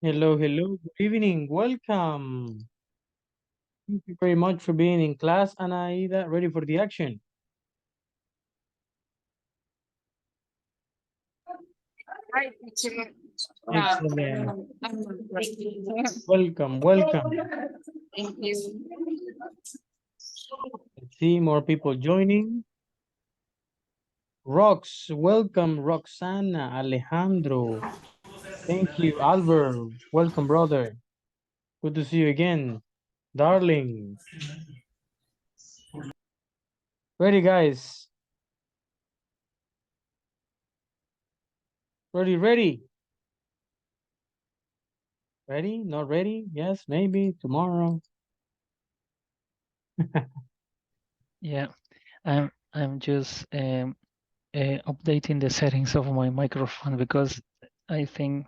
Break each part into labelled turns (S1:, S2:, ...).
S1: Hello, hello. Good evening. Welcome. Thank you very much for being in class, Anaida. Ready for the action?
S2: Hi, teacher.
S1: Excellent.
S2: I'm great.
S1: Welcome, welcome.
S2: Thank you.
S1: Let's see more people joining. Rox, welcome, Roxana, Alejandro. Thank you, Albert. Welcome, brother. Good to see you again. Darling. Ready, guys? Ready, ready. Ready? Not ready? Yes, maybe tomorrow.
S3: Yeah, I'm just updating the settings of my microphone because I think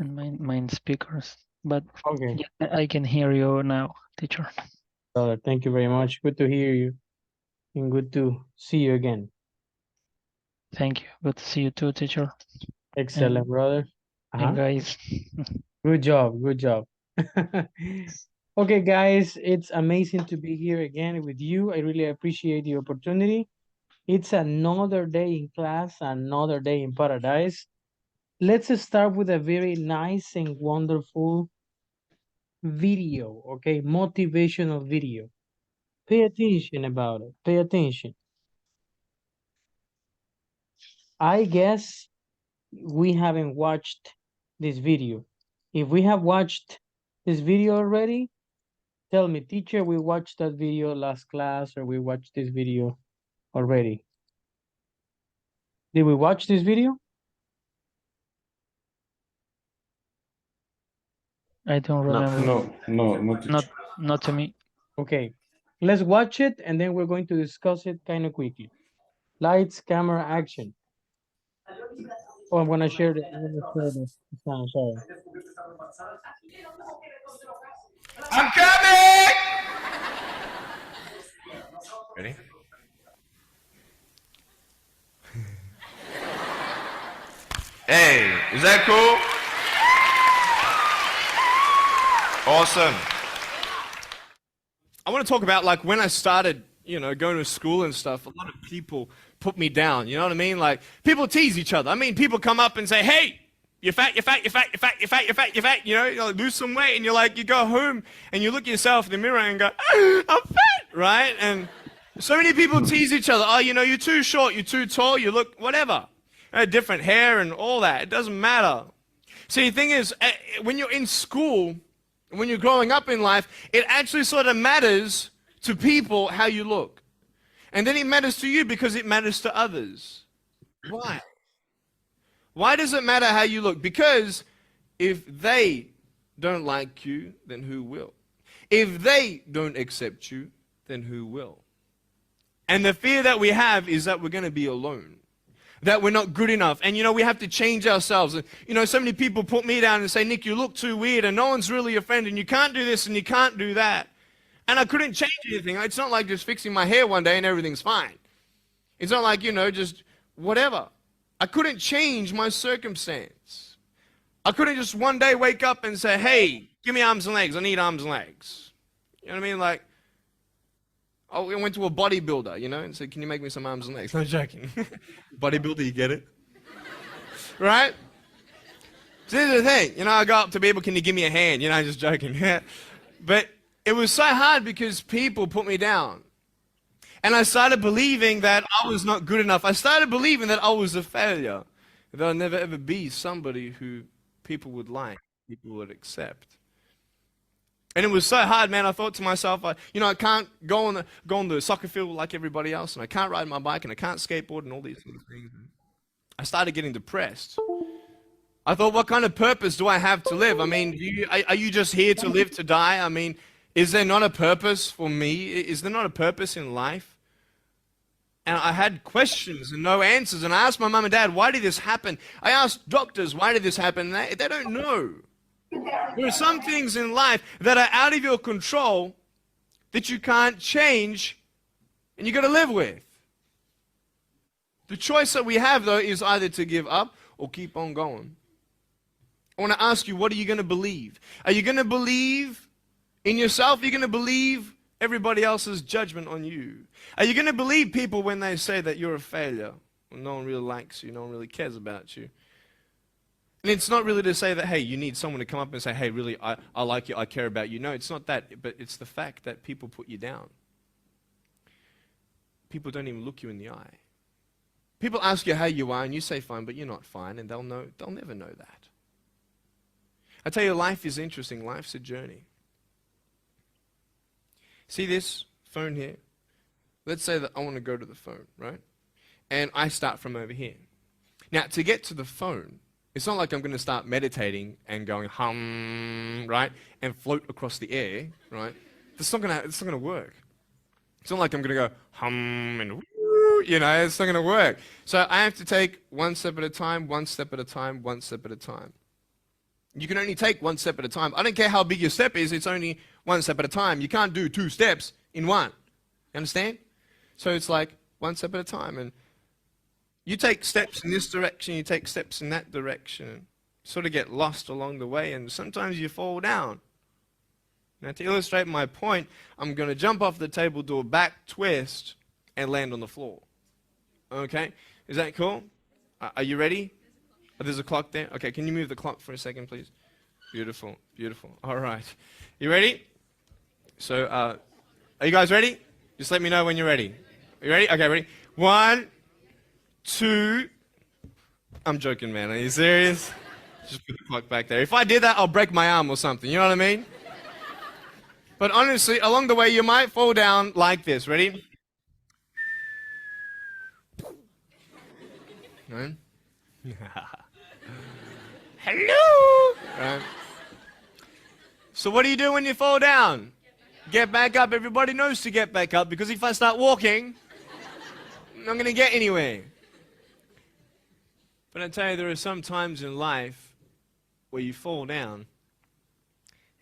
S3: and my speakers. But
S1: Okay.
S3: yeah, I can hear you now, teacher.
S1: Brother, thank you very much. Good to hear you and good to see you again.
S3: Thank you. Good to see you too, teacher.
S1: Excellent, brother.
S3: And
S1: Uh-huh.
S3: guys,
S1: Good job. Good job. Okay, guys, it's amazing to be here again with you. I really appreciate the opportunity. It's another day in class, another day in paradise. Let's start with a very nice and wonderful video, okay? Motivational video. Pay attention about it. Pay attention. I guess we haven't watched this video. If we have watched this video already, tell me, teacher, we watched that video last class or we watched this video already. Did we watch this video?
S3: I don't
S4: No,
S3: remember.
S4: no,
S3: Not
S4: teacher.
S3: not to me.
S1: Okay, let's watch it and then we're going to discuss it kind of quickly. Lights, camera, action. Oh, I'm gonna share the sound, sorry.
S4: I'm coming! Ready? Hey, is that cool? Awesome. I want to talk about like when I started, going to school and stuff. A lot of people put me down. You know what I mean? Like people tease each other. I mean, people come up and say, "Hey, you're fat, you're fat, you're fat, you're fat, you're fat, you're fat, you're fat." You like, lose some weight, and you're like, you go home and you look at yourself in the mirror and go, "I'm fat," right? And so many people tease each other. Oh, you're too short, you're too tall, you look whatever. Different hair and all that. It doesn't matter. See, the thing is, when you're in school, when you're growing up in life, it actually sort of matters to people how you look. And then it matters to you because it matters to others. Why? Why does it matter how you look? Because if they don't like you, then who will? If they don't accept you, then who will? And the fear that we have is that we're going to be alone, that we're not good enough. And, we have to change ourselves. And, so many people put me down and say, "Nick, you look too weird and no one's really your friend and you can't do this and you can't do that." And I couldn't change anything. It's not like just fixing my hair one day and everything's fine. It's not like, just whatever. I couldn't change my circumstance. I couldn't just one day wake up and say, "Hey, give me arms and legs. I need arms and legs." You know what I mean? Like, I went to a bodybuilder, and said, "Can you make me some arms and legs?" No joking. Bodybuilder, you get it? Right? So this is the thing. I go up to people, "Can you give me a hand?" Just joking. But it was so hard because people put me down. And I started believing that I was not good enough. I started believing that I was a failure. That I'd never ever be somebody who people would like, people would accept. And it was so hard, man. I thought to myself, I can't go on the soccer field like everybody else, and I can't ride my bike, and I can't skateboard, and all these things. I started getting depressed. I thought, what kind of purpose do I have to live? I mean, are you just here to live to die? I mean, is there not a purpose for me? Is there not a purpose in life? And I had questions and no answers. And I asked my mum and dad, "Why did this happen?" I asked doctors, "Why did this happen?" And they don't know. There are some things in life that are out of your control that you can't change and you got to live with. The choice that we have, though, is either to give up or keep on going. I want to ask you, what are you going to believe? Are you going to believe in yourself? Are you going to believe everybody else's judgment on you? Are you going to believe people when they say that you're a failure? Well, no one really likes you. No one really cares about you. And it's not really to say that, hey, you need someone to come up and say, hey, really, I like you, I care about you. No, it's not that, but it's the fact that people put you down. People don't even look you in the eye. People ask you how you are, and you say fine, but you're not fine, and they'll never know that. I tell you, life is interesting. Life's a journey. See this phone here? Let's say that I want to go to the phone, right? And I start from over here. Now, to get to the phone, it's not like I'm going to start meditating and going hum, right? And float across the air, right? It's not going to work. It's not like I'm going to go hum and woo, it's not going to work. So I have to take one step at a time, one step at a time, one step at a time. You can only take one step at a time. I don't care how big your step is, it's only one step at a time. You can't do 2 steps in one. You understand? So it's like one step at a time. And you take steps in this direction, you take steps in that direction. You sort of get lost along the way, and sometimes you fall down. Now, to illustrate my point, I'm going to jump off the table, do a back twist, and land on the floor. Okay? Is that cool? Are you ready? Oh, there's a clock there. Okay, can you move the clock for a second, please? Beautiful, beautiful. All right. You ready? So, are you guys ready? Just let me know when you're ready. Are you ready? Okay, ready? 1, 2. I'm joking, man. Are you serious? Just put the clock back there. If I did that, I'll break my arm or something. You know what I mean? But honestly, along the way, you might fall down like this. Ready? No? Hello! Right. So what do you do when you fall down? Get back up. Everybody knows to get back up, because if I start walking, I'm not going to get anywhere. But I tell you, there are some times in life where you fall down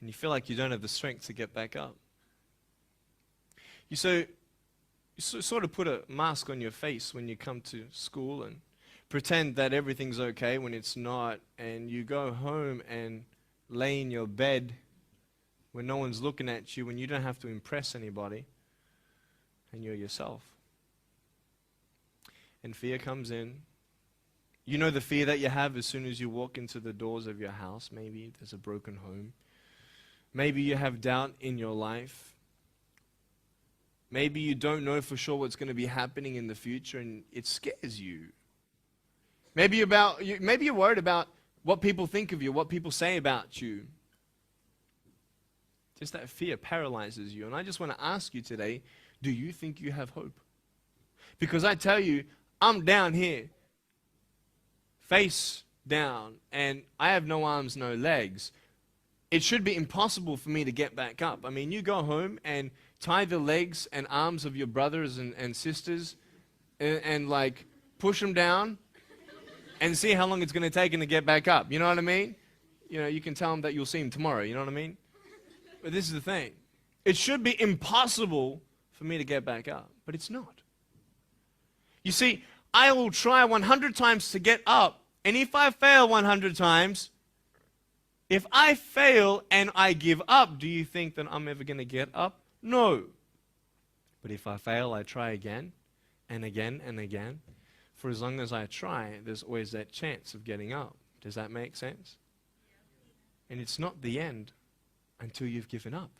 S4: and you feel like you don't have the strength to get back up. You sort of put a mask on your face when you come to school and pretend that everything's okay when it's not, and you go home and lay in your bed when no one's looking at you, when you don't have to impress anybody, and you're yourself. And fear comes in. You know the fear that you have as soon as you walk into the doors of your house. Maybe there's a broken home. Maybe you have doubt in your life. Maybe you don't know for sure what's going to be happening in the future, and it scares you. Maybe you're worried about what people think of you, what people say about you. Just that fear paralyzes you. And I just want to ask you today, do you think you have hope? Because I tell you, I'm down here, face down, and I have no arms, no legs. It should be impossible for me to get back up. I mean, you go home and tie the legs and arms of your brothers and sisters and like push them down and see how long it's going to take them to get back up. You know what I mean? You can tell them that you'll see them tomorrow. You know what I mean? But this is the thing. It should be impossible for me to get back up, but it's not. You see, I will try 100 times to get up, and if I fail 100 times, if I fail and I give up, do you think that I'm ever going to get up? No. But if I fail, I try again and again and again. For as long as I try, there's always that chance of getting up. Does that make sense? And it's not the end until you've given up.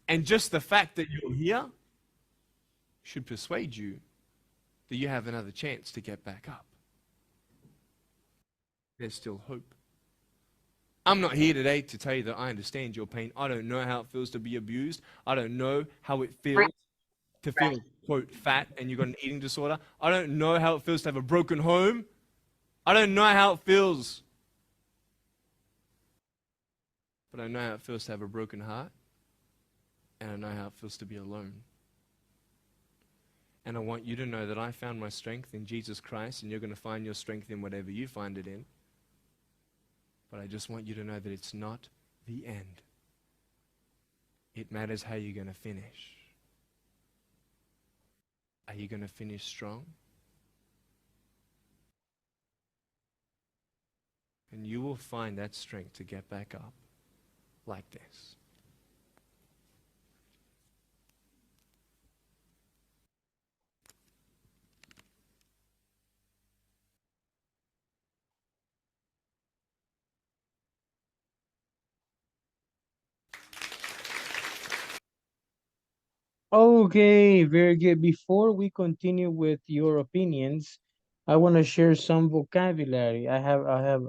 S4: And just the fact that you're here should persuade you that you have another chance to get back up. There's still hope. I'm not here today to tell you that I understand your pain. I don't know how it feels to be abused. I don't know how it feels to feel, quote, fat and you've got an eating disorder. I don't know how it feels to have a broken home. I don't know how it feels. But I know how it feels to have a broken heart. And I know how it feels to be alone. And I want you to know that I found my strength in Jesus Christ, and you're going to find your strength in whatever you find it in. But I just want you to know that it's not the end. It matters how you're going to finish. Are you going to finish strong? And you will find that strength to get back up like this.
S1: Okay, very good. Before we continue with your opinions, I want to share some vocabulary. I have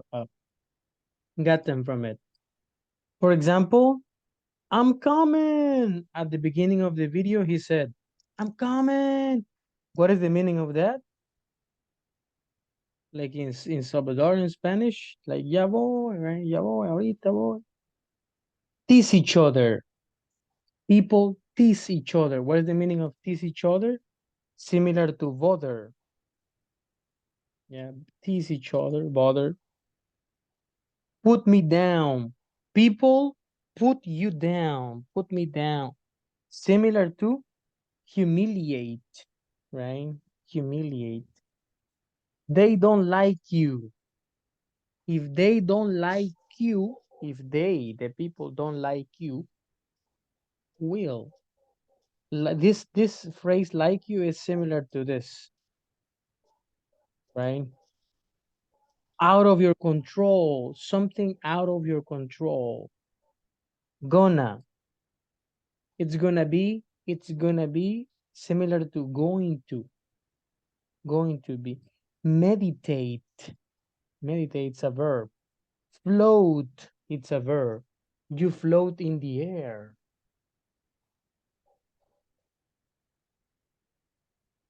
S1: got them from it. For example, I'm coming. At the beginning of the video, he said, I'm coming. What is the meaning of that? Like in Salvadorian Spanish, like ya voy, right? Ya voy, ahorita voy. Tease each other. People tease each other. What is the meaning of tease each other? Similar to bother. Yeah, tease each other, bother. Put me down. People put you down. Put me down. Similar to humiliate, right? Humiliate. They don't like you. If they don't like you, if the people don't like you, will. This phrase like you is similar to this, right? Out of your control, something out of your control. Gonna. It's gonna be similar to going to. Going to be. Meditate. Meditate's a verb. Float, it's a verb. You float in the air.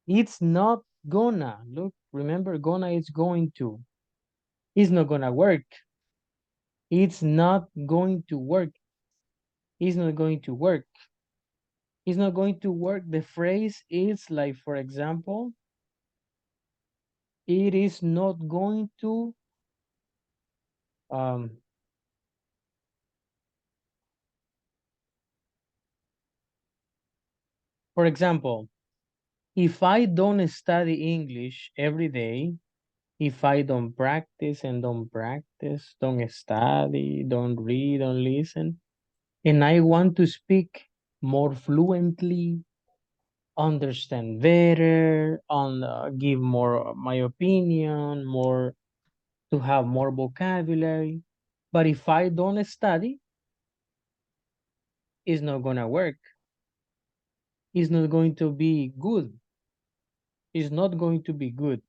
S1: It's not gonna. Look, remember, gonna is going to. It's not gonna work. It's not going to work. It's not going to work. It's not going to work. The phrase is like, for example, it is not going to um for example, if I don't study English every day, if I don't practice and don't practice, don't study, don't read, don't listen, and I want to speak more fluently, understand better, give more my opinion, more to have more vocabulary. But if I don't study, it's not gonna work. It's not going to be good. It's not going to be good.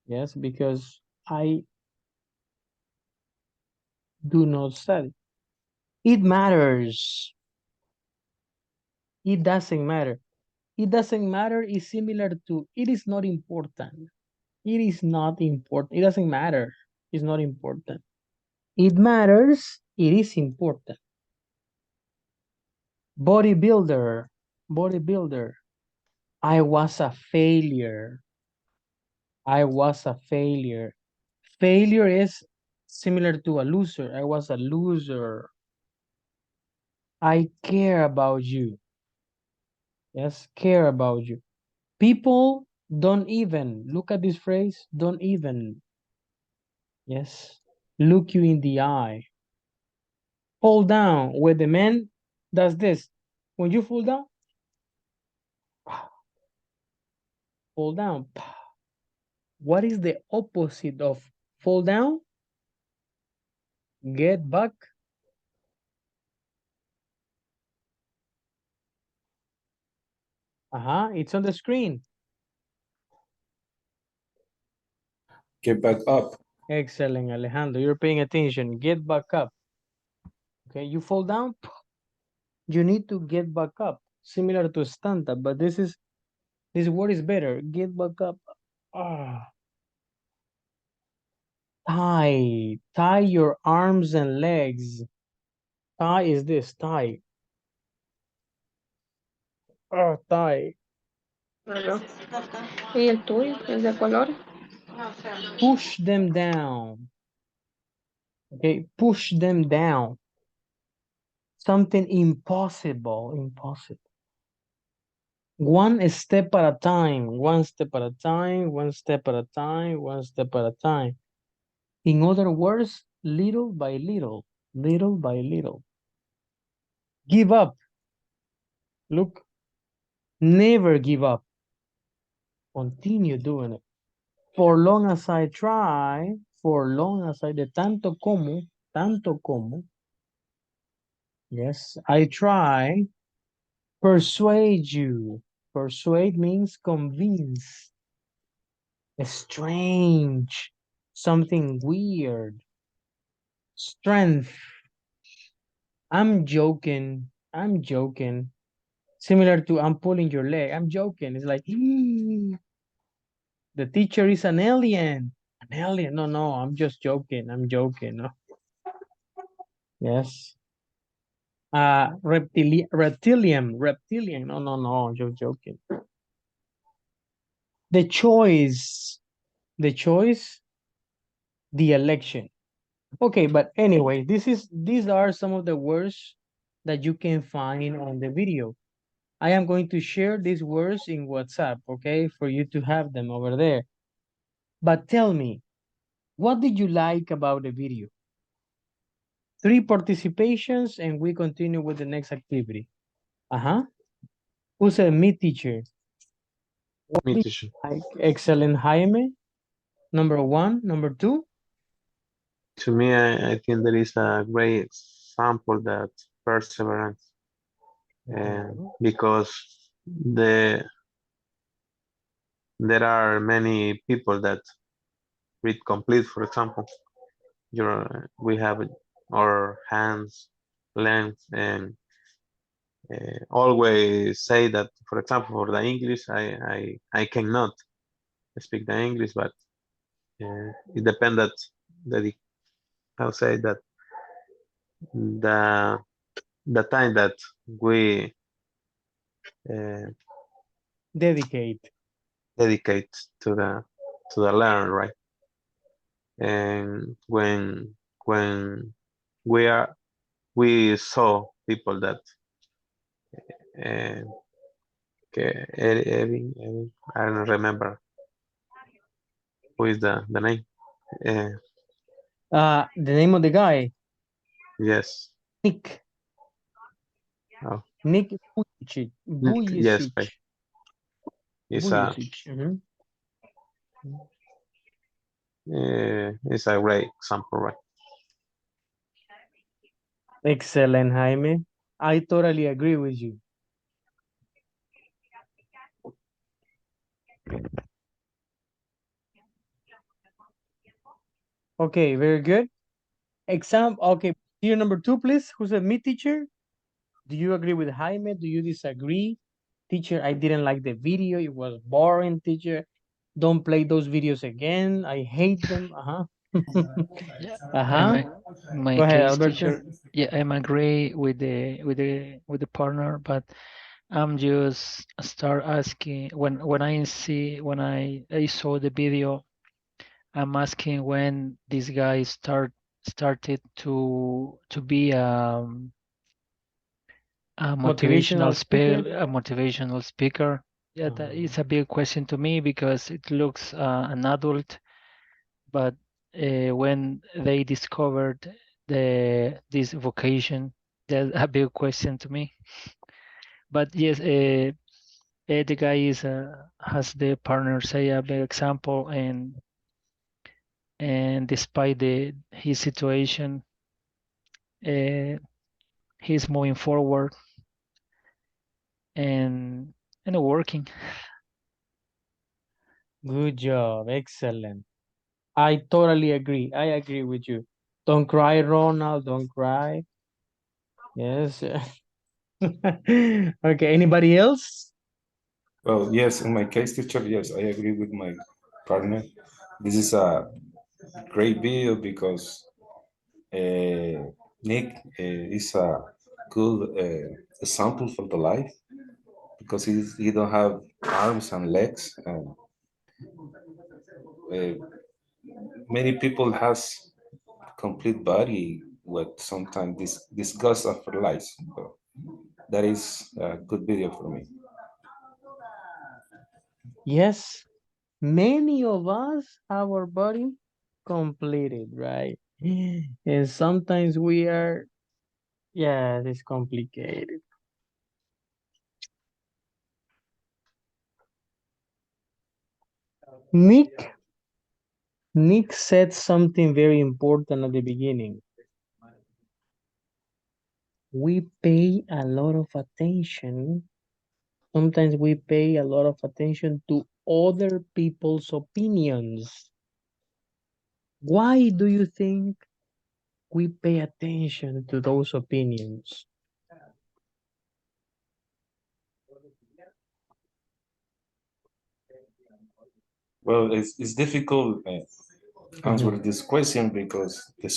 S1: Yes, because I do not study. It matters. It doesn't matter. It doesn't matter is similar to it is not important. It is not important. It doesn't matter. It's not important. It matters. It is important. Bodybuilder. Bodybuilder. I was a failure. I was a failure. Failure is similar to a loser. I was a loser. I care about you. Yes, care about you. People don't even, look at this phrase, don't even, yes, look you in the eye. Fall down, where the man does this. When you fall down, fall down. What is the opposite of fall down? Get back. It's on the screen.
S5: Get back up.
S1: Excellent, Alejandro. You're paying attention. Get back up. Okay, you fall down, you need to get back up. Similar to stand up, but this word is better. Get back up. Ah, tie your arms and legs. Tie is this, tie. Tie.
S2: Claro. ¿Y el tuyo? ¿El de color?
S1: Push them down. Okay, push them down. Something impossible, impossible. One step at a time, one step at a time, one step at a time, one step at a time. In other words, little by little, little by little. Give up. Look, never give up. Continue doing it. For long as I try, for long as I de tanto como, yes, I try, persuade you. Persuade means convince. Strange, something weird. Strength. I'm joking. I'm joking. Similar to I'm pulling your leg. I'm joking. It's like the teacher is an alien. An alien. No, no, I'm just joking. I'm joking. No. Yes. Reptilian. No, no, no, just joking. The choice. The choice. The election. Okay, but anyway, these are some of the words that you can find on the video. I am going to share these words in WhatsApp, okay, for you to have them over there. But tell me, what did you like about the video? 3 participations and we continue with the next activity. Uh-huh. Who said me, teacher?
S5: Me teacher.
S1: Like, excellent, Jaime. Number 1, number 2.
S5: To me, I think there is a great example that perseverance, and because the there are many people that read complete. For example, we have our hands length and always say that. For example, for the English, I cannot speak the English, but it depends that it, how say that the time that we uh,
S1: Dedicate.
S5: dedicate to the learn, right? And when we saw people that uh, I don't remember who is the name.
S1: The name of the guy,
S5: Yes.
S1: Nick.
S5: Oh,
S1: Nick Vujicic.
S5: yes,
S1: Vujicic.
S5: right.
S1: Vujicic.
S5: It's a great example, right?
S1: Excellent, Jaime. I totally agree with you. Okay, very good. Okay, here number 2, please. Who's a me, teacher? Do you agree with Jaime? Do you disagree? Teacher, I didn't like the video. It was boring, teacher. Don't play those videos again. I hate them. Uh-huh.
S3: Yeah,
S1: Uh-huh.
S3: in my
S1: Go ahead,
S3: case,
S1: Alberto.
S3: teacher. Yeah, I'm agree with the partner, but I'm just start asking when I saw the video, I'm asking when this guy started to be a
S1: Motivational speaker.
S3: a motivational speaker. Yeah, that is a big question to me because it looks an adult, but when they discovered this vocation, that's a big question to me. But yes, the guy has the partner say a big example, and despite his situation, he's moving forward and working.
S1: Good job. Excellent. I totally agree. I agree with you. Don't cry, Ronald. Don't cry. Yes. Okay, anybody else?
S5: Well, yes, in my case, teacher, yes, I agree with my partner. This is a great video because Nick is a good example for the life because he don't have arms and legs. And, many people has complete body with sometimes this disgust of life. So that is a good video for me.
S1: Yes. Many of us, our body completed, right? And sometimes we are, yeah, it's complicated. Nick, Nick said something very important at the beginning. We pay a lot of attention. Sometimes we pay a lot of attention to other people's opinions. Why do you think we pay attention to those opinions?
S5: Well, it's difficult answer
S1: Mhm.
S5: this question because the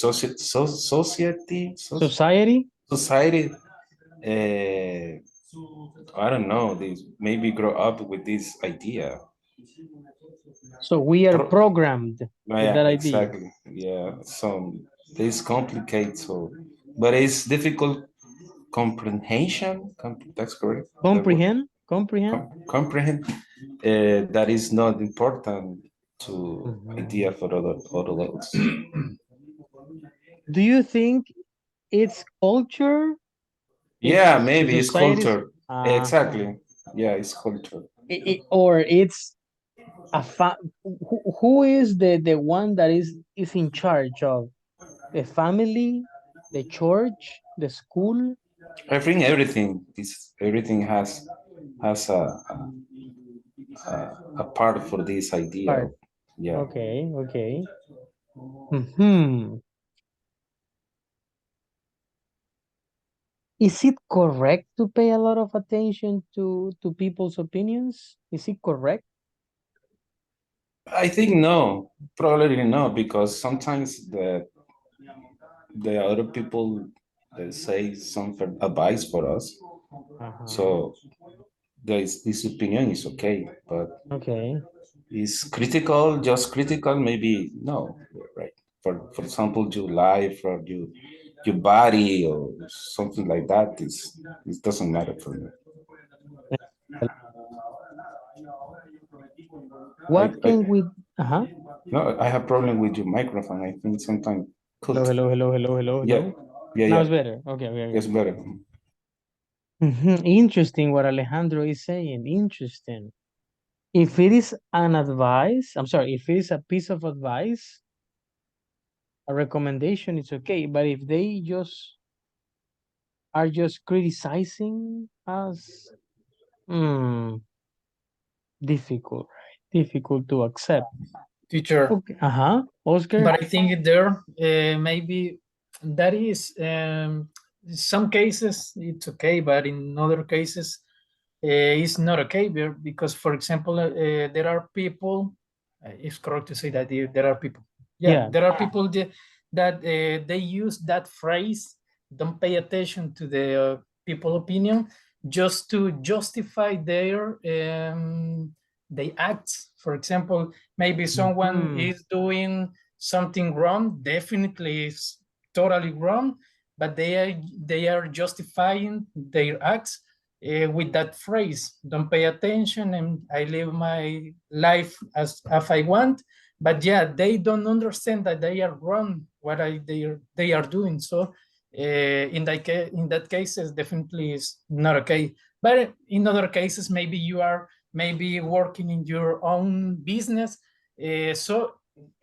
S1: Society?
S5: society, I don't know, this maybe grow up with this idea.
S1: So we are
S5: Pro-
S1: programmed with
S5: yeah,
S1: that idea.
S5: exactly. Yeah, so it's complicated. So, but it's difficult comprehension. That's correct. The word
S1: Comprehend? Comprehend?
S5: comprehend. That is not important to idea
S1: Mhm.
S5: for other levels.
S1: Do you think it's culture?
S5: Yeah,
S1: The
S5: maybe it's
S1: society's
S5: culture.
S1: uh-huh.
S5: Exactly. Yeah, it's culture.
S1: Or it's who is the one that is in charge of the family, the church, the school
S5: I think everything has a part for this idea
S1: part?
S5: of, yeah.
S1: Okay, okay. Hmm. Is it correct to pay a lot of attention to people's opinions? Is it correct?
S5: I think no, probably no, because sometimes the other people say some advice for us.
S1: Uh-huh.
S5: So this opinion is okay, but
S1: Okay.
S5: is critical, just critical, maybe no, right? For example, your life or your body or something like that is it doesn't matter for me.
S1: What
S5: I
S1: can we uh-huh.
S5: no, I have problem with your microphone. I think sometimes
S1: Hello,
S5: cut.
S1: hello, hello, hello, hello,
S5: Yeah,
S1: hello.
S5: yeah,
S1: Now
S5: yeah.
S1: it's better. Okay, okay, okay.
S5: It's better.
S1: Interesting what Alejandro is saying. Interesting. If it is an advice, I'm sorry, if it is a piece of advice, a recommendation, it's okay. But if they just are just criticizing us, hmm, difficult, right? Difficult to accept.
S6: Teacher.
S1: Okay. Uh-huh. Oscar?
S6: But I think there maybe that is some cases it's okay, but in other cases it's not okay because, for example, there are people. It's correct to say that there are people. Yeah,
S1: Yeah.
S6: there are people that they use that phrase. Don't pay attention to the people opinion just to justify their acts. For example, maybe someone
S1: Hmm.
S6: is doing something wrong, definitely is totally wrong, but they are justifying their acts with that phrase. Don't pay attention, and I live my life as I want. But yeah, they don't understand that they are wrong what they are doing. So in that cases, definitely is not okay. But in other cases, maybe you are maybe working in your own business. So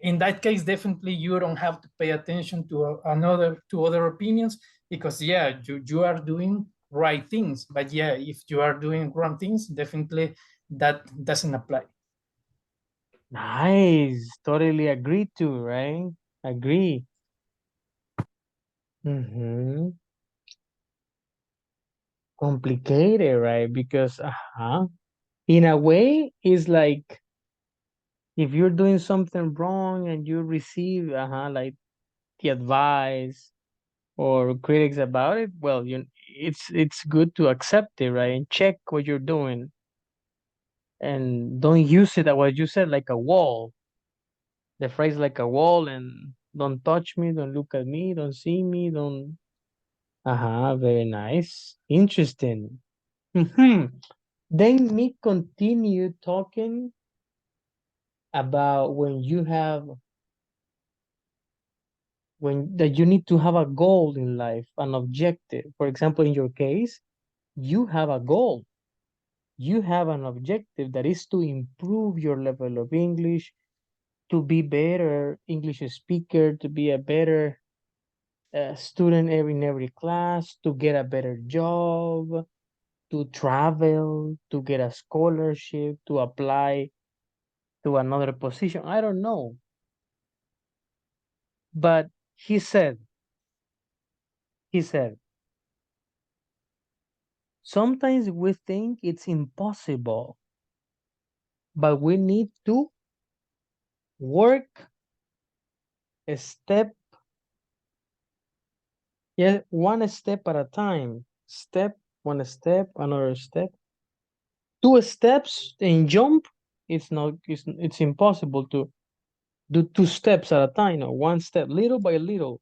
S6: in that case, definitely you don't have to pay attention to other opinions, because yeah, you are doing right things. But yeah, if you are doing wrong things, definitely that doesn't apply.
S1: Nice. Totally agree to, right? Agree. Mm-hmm. Complicated, right? Because in a way, it's like if you're doing something wrong and you receive like the advice or critics about it, well, it's good to accept it, right? And check what you're doing and don't use it what you said like a wall. The phrase like a wall and don't touch me, don't look at me, don't see me, don't very nice. Interesting. Hmm. Then me continue talking about when you have when that you need to have a goal in life, an objective. For example, in your case, you have a goal. You have an objective that is to improve your level of English, to be better English speaker, to be a better student in every class, to get a better job, to travel, to get a scholarship, to apply to another position. I don't know. But he said, sometimes we think it's impossible, but we need to work a step, yeah, one step at a time. Step, one step, another step. Two steps and jump. It's not. It's impossible to do two steps at a time. No, one step, little by little,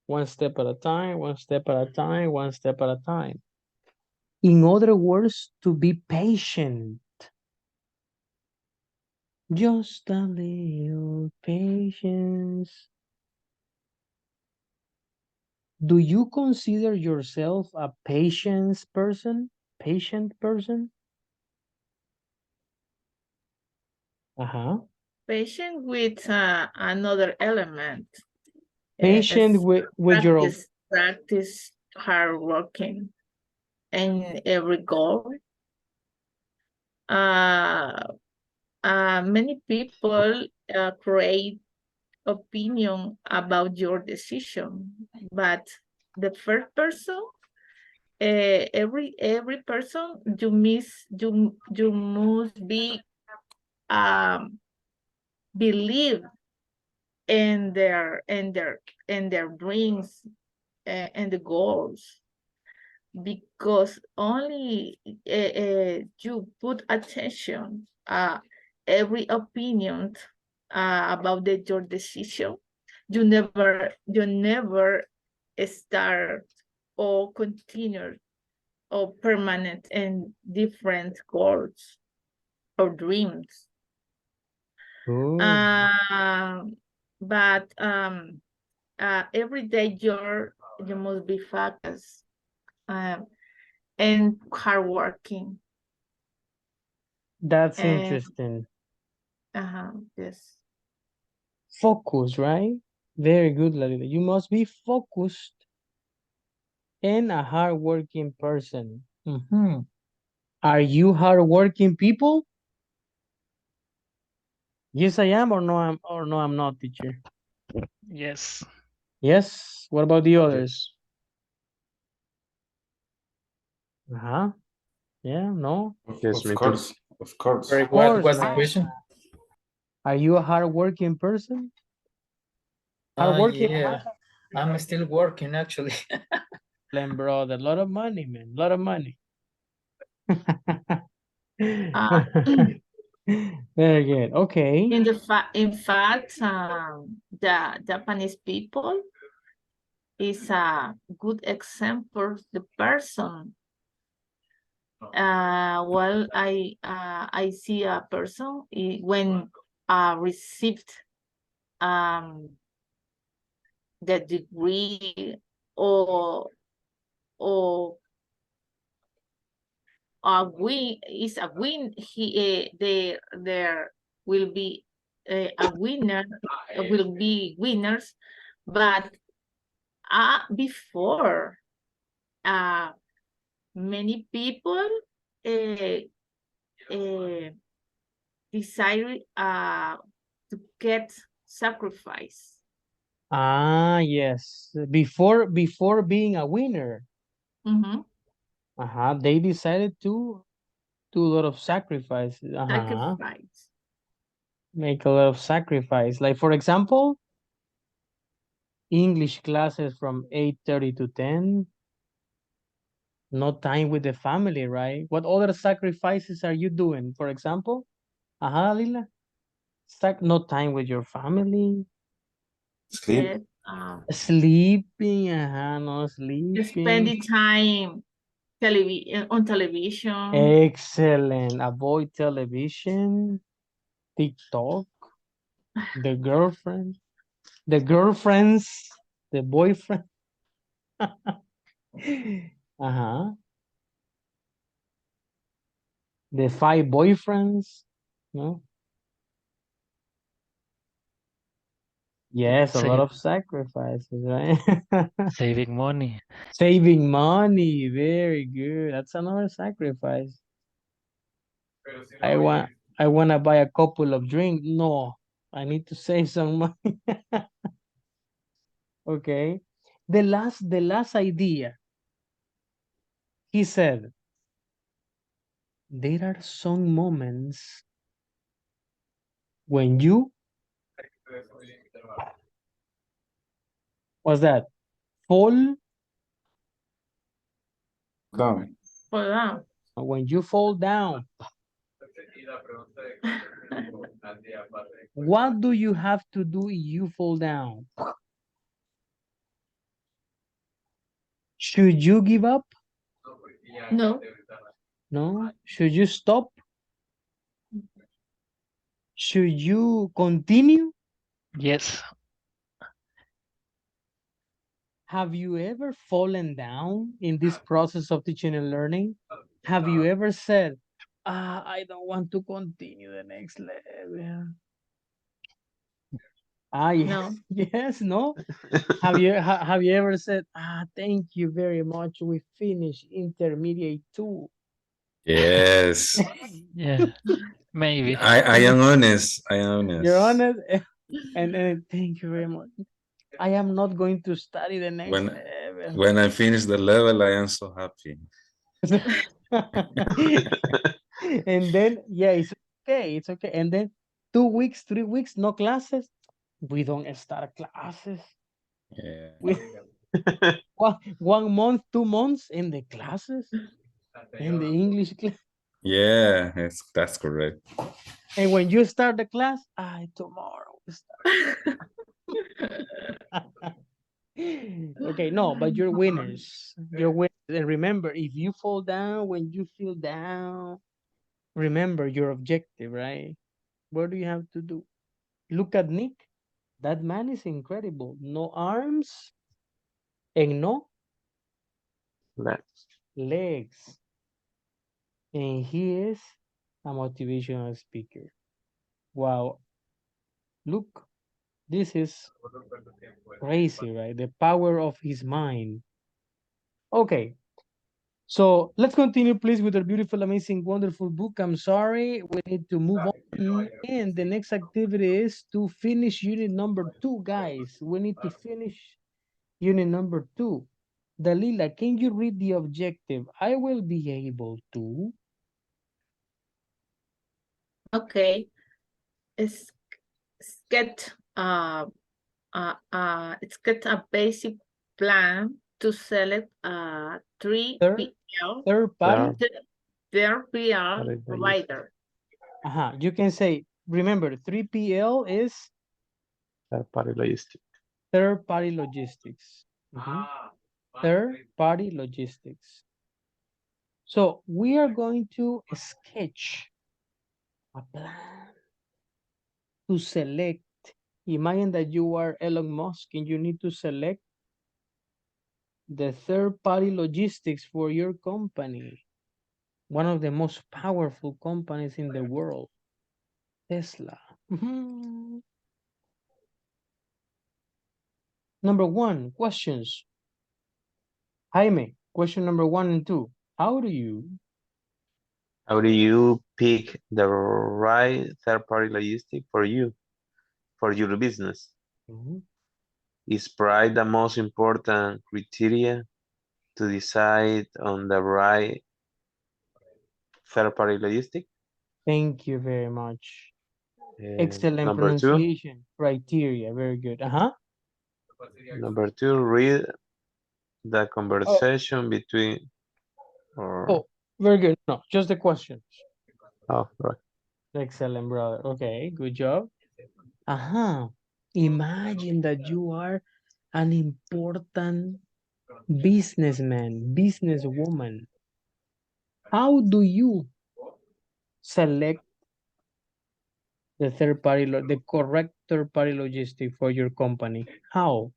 S1: one step at a time, one step at a time, one step at a time. In other words, to be patient. Just a little patience. Do you consider yourself a patience person? Patient person? Uh-huh.
S2: Patient with another element.
S1: Patient
S2: Is
S1: with your
S2: practice hard working and every goal. Many people create opinion about your decision, but the first person, every person, you must be believe in their dreams and the goals, because only you put attention every opinion about your decision, you never start or continue or permanent in different goals or dreams.
S1: good.
S2: But every day you must be focused and hardworking.
S1: That's
S2: And
S1: interesting.
S2: yes.
S1: Focus, right? Very good, Lalila. You must be focused and a hardworking person. Are you hardworking people? Yes, I am, or no, I'm not, teacher.
S3: Yes.
S1: Yes. What about the
S5: Okay.
S1: others? Uh-huh. Yeah, no.
S5: Of course, of course.
S6: Sorry,
S1: Of course,
S6: what's the
S1: man.
S6: question?
S1: Are you a hardworking person? Hardworking,
S6: Yeah, I'm still working actually.
S1: bro. A lot of money, man. A lot of money.
S2: Uh,
S1: Very good. Okay.
S2: in fact, the Japanese people is a good example. The person, well, I see a person when received the degree or or a win is a win. There will be a winner, will be winners, but before uh, many people uh, uh, decide to get sacrifice.
S1: Ah, yes. Before being a winner,
S2: Mhm.
S1: they decided to do a lot of sacrifices.
S2: Sacrifice.
S1: Make a lot of sacrifice. Like for example, English classes from 8:30 to 10. No time with the family, right? What other sacrifices are you doing? For example, Lila, no time with your family,
S5: Sleep.
S2: Yes.
S1: sleeping, no
S2: Spend
S1: sleeping.
S2: the time on television.
S1: Excellent. Avoid television, TikTok, the girlfriend, the girlfriends, the boyfriend. Uh-huh. The 5 boyfriends. No? Yes, a lot of sacrifices, right?
S3: Saving money.
S1: Saving money. Very good. That's another sacrifice. I want I want to buy a couple of drinks. No, I need to save some money. Okay. The last idea. He said, there are some moments when you, what's that? Fall,
S5: Down.
S2: Hold on.
S1: when you fall down. What do you have to do if you fall down? Should you give up?
S2: No.
S1: No. Should you stop? Should you continue?
S3: Yes.
S1: Have you ever fallen down in this process of teaching and learning? Have you ever said, I don't want to continue the next level?
S2: No.
S1: Yes, no? Have you ever said, thank you very much, we finished intermediate 2?
S5: Yes.
S3: Yeah. Maybe.
S5: I am honest. I am
S1: You're
S5: honest.
S1: honest? And thank you very much. I am not going to study the next
S5: When
S1: level.
S5: when I finish the level, I am so happy.
S1: And then, yeah, it's okay. It's okay. And then 2 weeks, 3 weeks, no classes. We don't start classes.
S5: Yeah.
S1: We, 1 month, 2 months in the classes, in the English class.
S5: Yeah, that's correct.
S1: And when you start the class, tomorrow we start. Okay, no, but you're winners. You're winners. And remember, if you fall down when you feel down, remember your objective, right? What do you have to do? Look at Nick. That man is incredible. No arms and no legs. And he is a motivational speaker. Wow. Look, this is crazy, right? The power of his mind. Okay, so let's continue, please, with our beautiful, amazing, wonderful book. I'm sorry, we need to move on. And the next activity is to finish unit number 2, guys. We need to finish unit number 2. Dalila, can you read the objective? I will be able to.
S2: Okay. It's, get it's get a basic plan to select a 3PL
S1: Third party.
S2: provider.
S1: You can say, remember, 3PL is third party logistics. Third party logistics. So we are going to sketch a plan to select. Imagine that you are Elon Musk and you need to select the third party logistics for your company. One of the most powerful companies in the world, Tesla. Number 1, questions. Jaime, question number 1 and 2. How do you
S7: pick the right third-party logistic for your business? Is price the most important criteria to decide on the right third-party logistic?
S1: Thank you very much. Excellent
S7: Number 2,
S1: pronunciation. Criteria. Very good.
S7: number 2, read the conversation between.
S1: Very good. No, just the questions.
S7: Right.
S1: Excellent, brother. Okay, good job. Imagine that you are an important businessman, businesswoman. How do you select the the correct third party logistic for your company? How?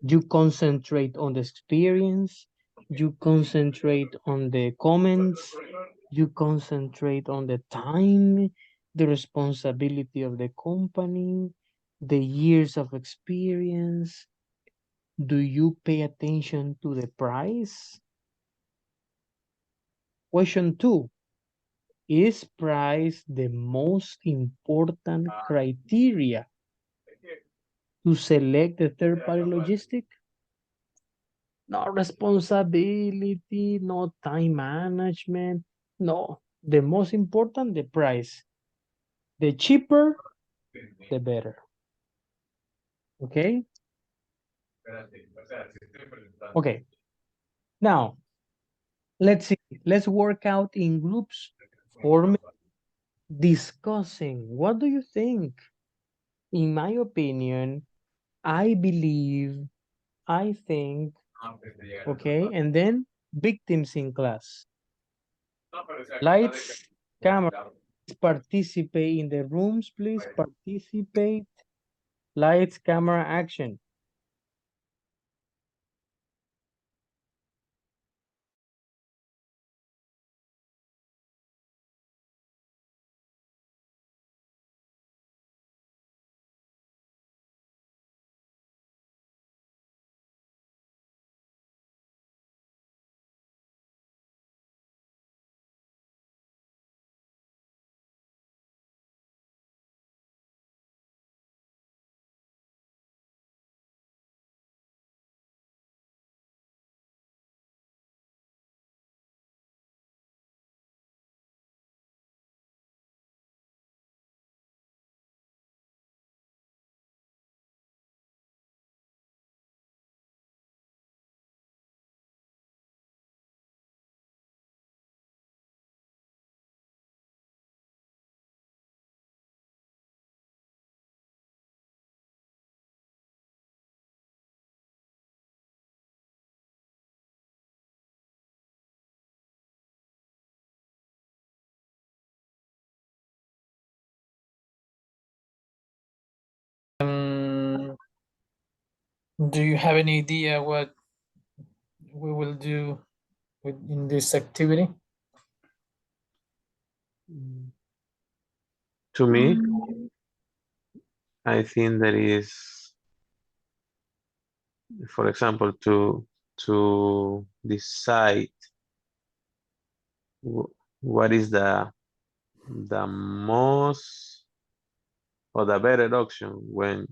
S1: You concentrate on the experience, you concentrate on the comments, you concentrate on the time, the responsibility of the company, the years of experience. Do you pay attention to the price? Question 2. Is price the most important criteria to select the third-party logistic? No responsibility, no time management. No, the most important, the price. The cheaper, the better. Okay? Okay. Now, let's see. Let's work out in groups, forming, discussing. What do you think? In my opinion, I believe, I think, okay, and then victims in class. Lights, camera, participate in the rooms, please participate. Lights, camera, action.
S6: Do you have any idea what we will do in this activity?
S7: To me, I think that is, for example, to decide what is the most or the better option when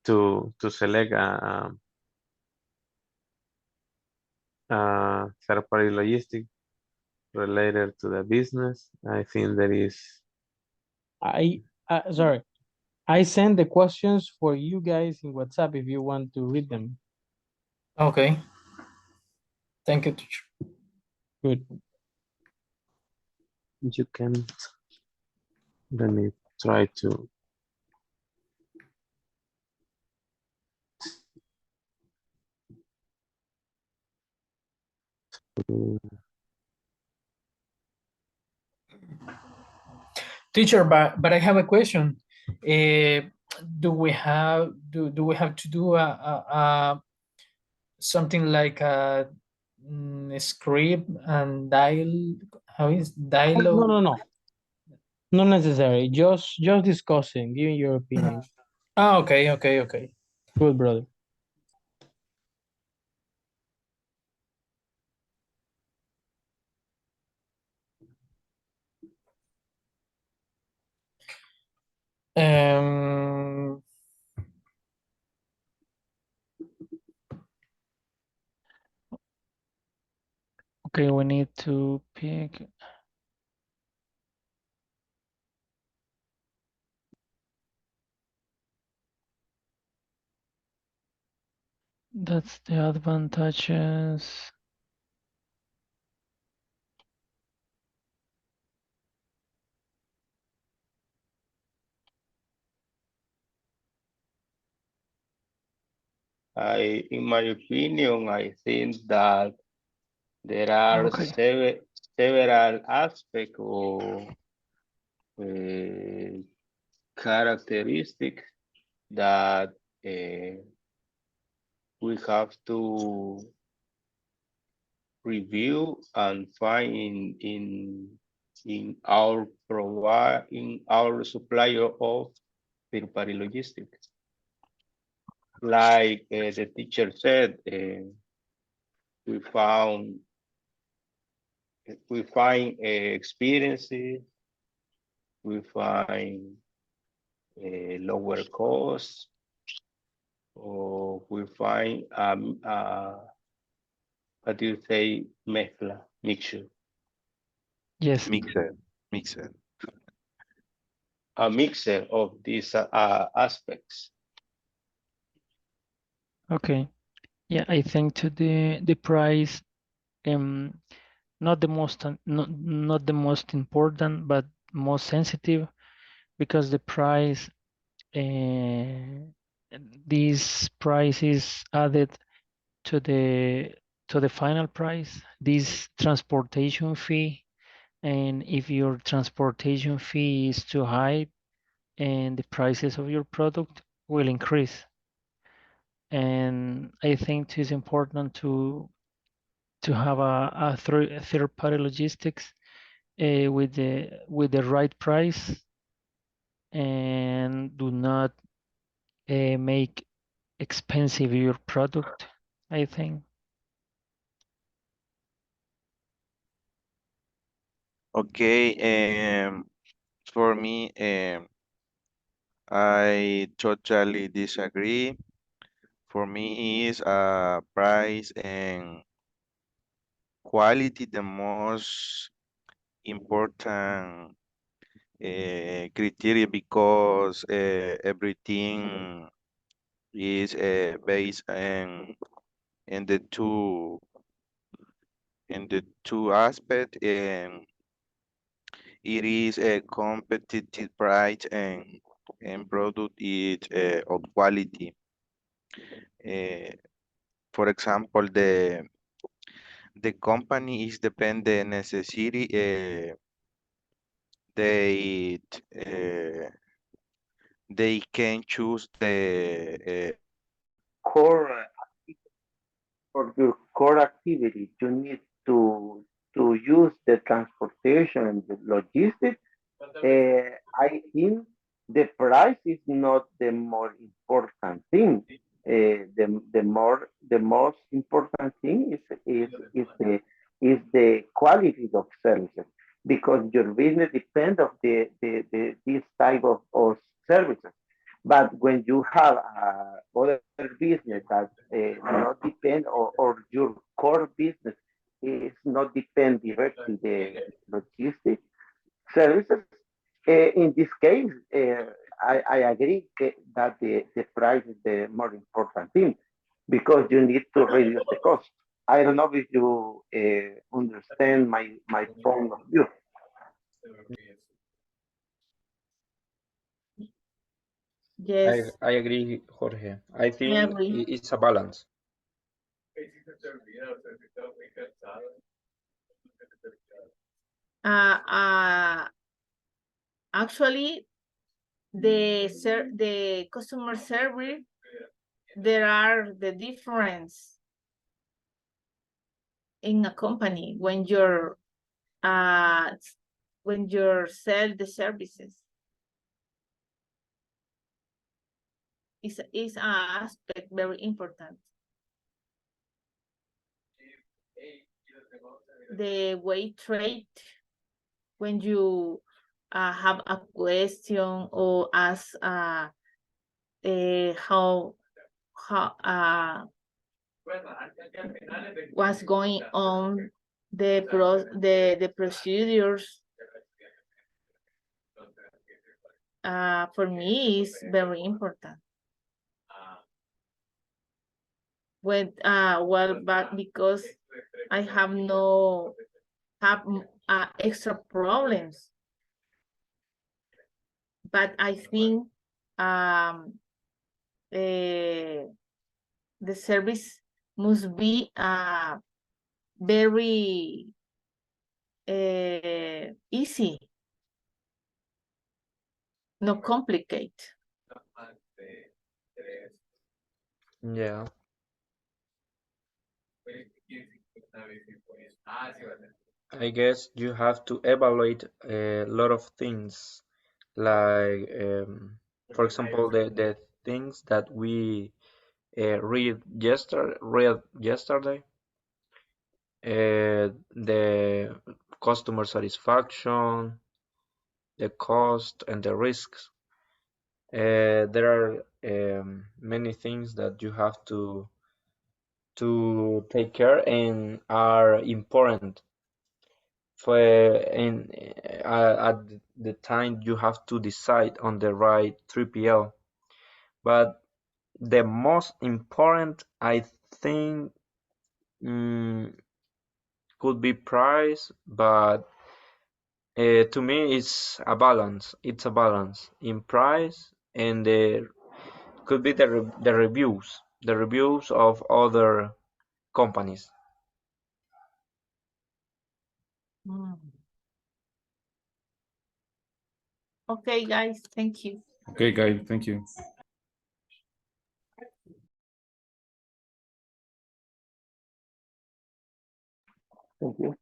S7: to select a third party logistic related to the business. I think that is
S1: Sorry. I send the questions for you guys in WhatsApp if you want to read them.
S6: Okay. Thank you, teacher.
S1: Good.
S7: you can. Let me try to.
S6: Teacher, but I have a question. Do we have to do a something like a script and how is dialogue?
S1: No. Not necessary. Just discussing, giving your opinion.
S6: Ah, okay.
S1: Good, brother.
S6: Um,
S3: Okay, we need to pick. That's the advantages.
S8: In my opinion, I think that there are
S3: Okay.
S8: several aspects or characteristics that we have to review and find in our supplier of third-party logistics. Like the teacher said, we find experiences, we find lower costs, or we find what do you say, mixture,
S3: Yes.
S7: Mixer.
S8: a mixer of these aspects.
S3: Okay. Yeah, I think to the price, not the most not the most important, but most sensitive, because the price, this price is added to the final price, this transportation fee. And if your transportation fee is too high, and the prices of your product will increase. And I think it is important to have a third party logistics with the right price, and do not make expensive your product, I think.
S9: Okay, for me, I totally disagree. For me, is price and quality the most important criteria, because everything is based in the two aspect, and it is a competitive price, and product is of quality. Uh, for example, the company is dependent necessity. They uh, they can choose the
S10: Core for your core activity, you need to use the transportation and the logistics. I think the price is not the more important thing. The most important thing is the quality of services, because your business depends of this type of services. But when you have other business that not depend, or your core business is not depend directly the logistics services, in this case, I agree that the price is the more important thing, because you need to reduce the cost. I don't know if you understand my point of view.
S2: Yes,
S11: I agree, Jorge. I
S2: I
S11: think
S2: agree.
S11: it's a balance.
S2: Uh, actually, the customer service, there are the difference in a company uh when you sell the services. Is an aspect very important. The way trade, when you have a question or ask how what's going on, the procedures, for me is very important. When well, but because I have extra problems, but I think the service must be very easy, not complicate.
S11: Yeah. I guess you have to evaluate a lot of things, like, for example, the things that we read yesterday, the customer satisfaction, the cost, and the risks. There are many things that you have to take care and are important for in at the time you have to decide on the right 3PL. But the most important, I think, could be price, but to me it's a balance. It's a balance in price, and could be the reviews of other companies.
S2: Mm. Okay, guys, thank you.
S5: Okay, guys, thank you.
S10: Thank you.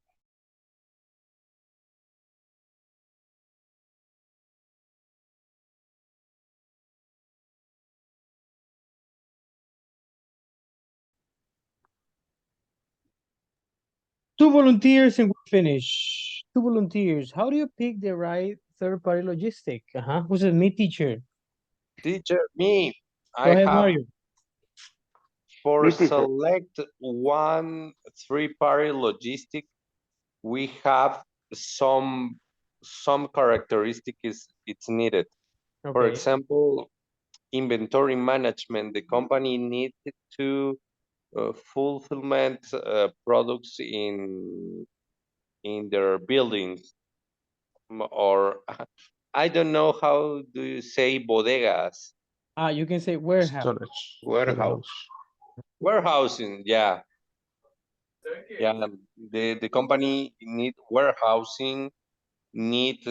S1: Two volunteers and we finish. Two volunteers. How do you pick the right third-party logistic? Who's it? Me, teacher.
S12: Teacher, me,
S1: Go
S12: I
S1: ahead,
S12: have
S1: Mario.
S12: for
S10: Me teacher.
S12: select one three-party logistic, we have some characteristic is it's needed. For
S1: Okay.
S12: example, inventory management. The company needed to fulfillment products in their buildings, or I don't know how do you say bodegas,
S1: You can say warehouse.
S7: Storage.
S12: warehouse, warehousing. Yeah, yeah. The company need warehousing, need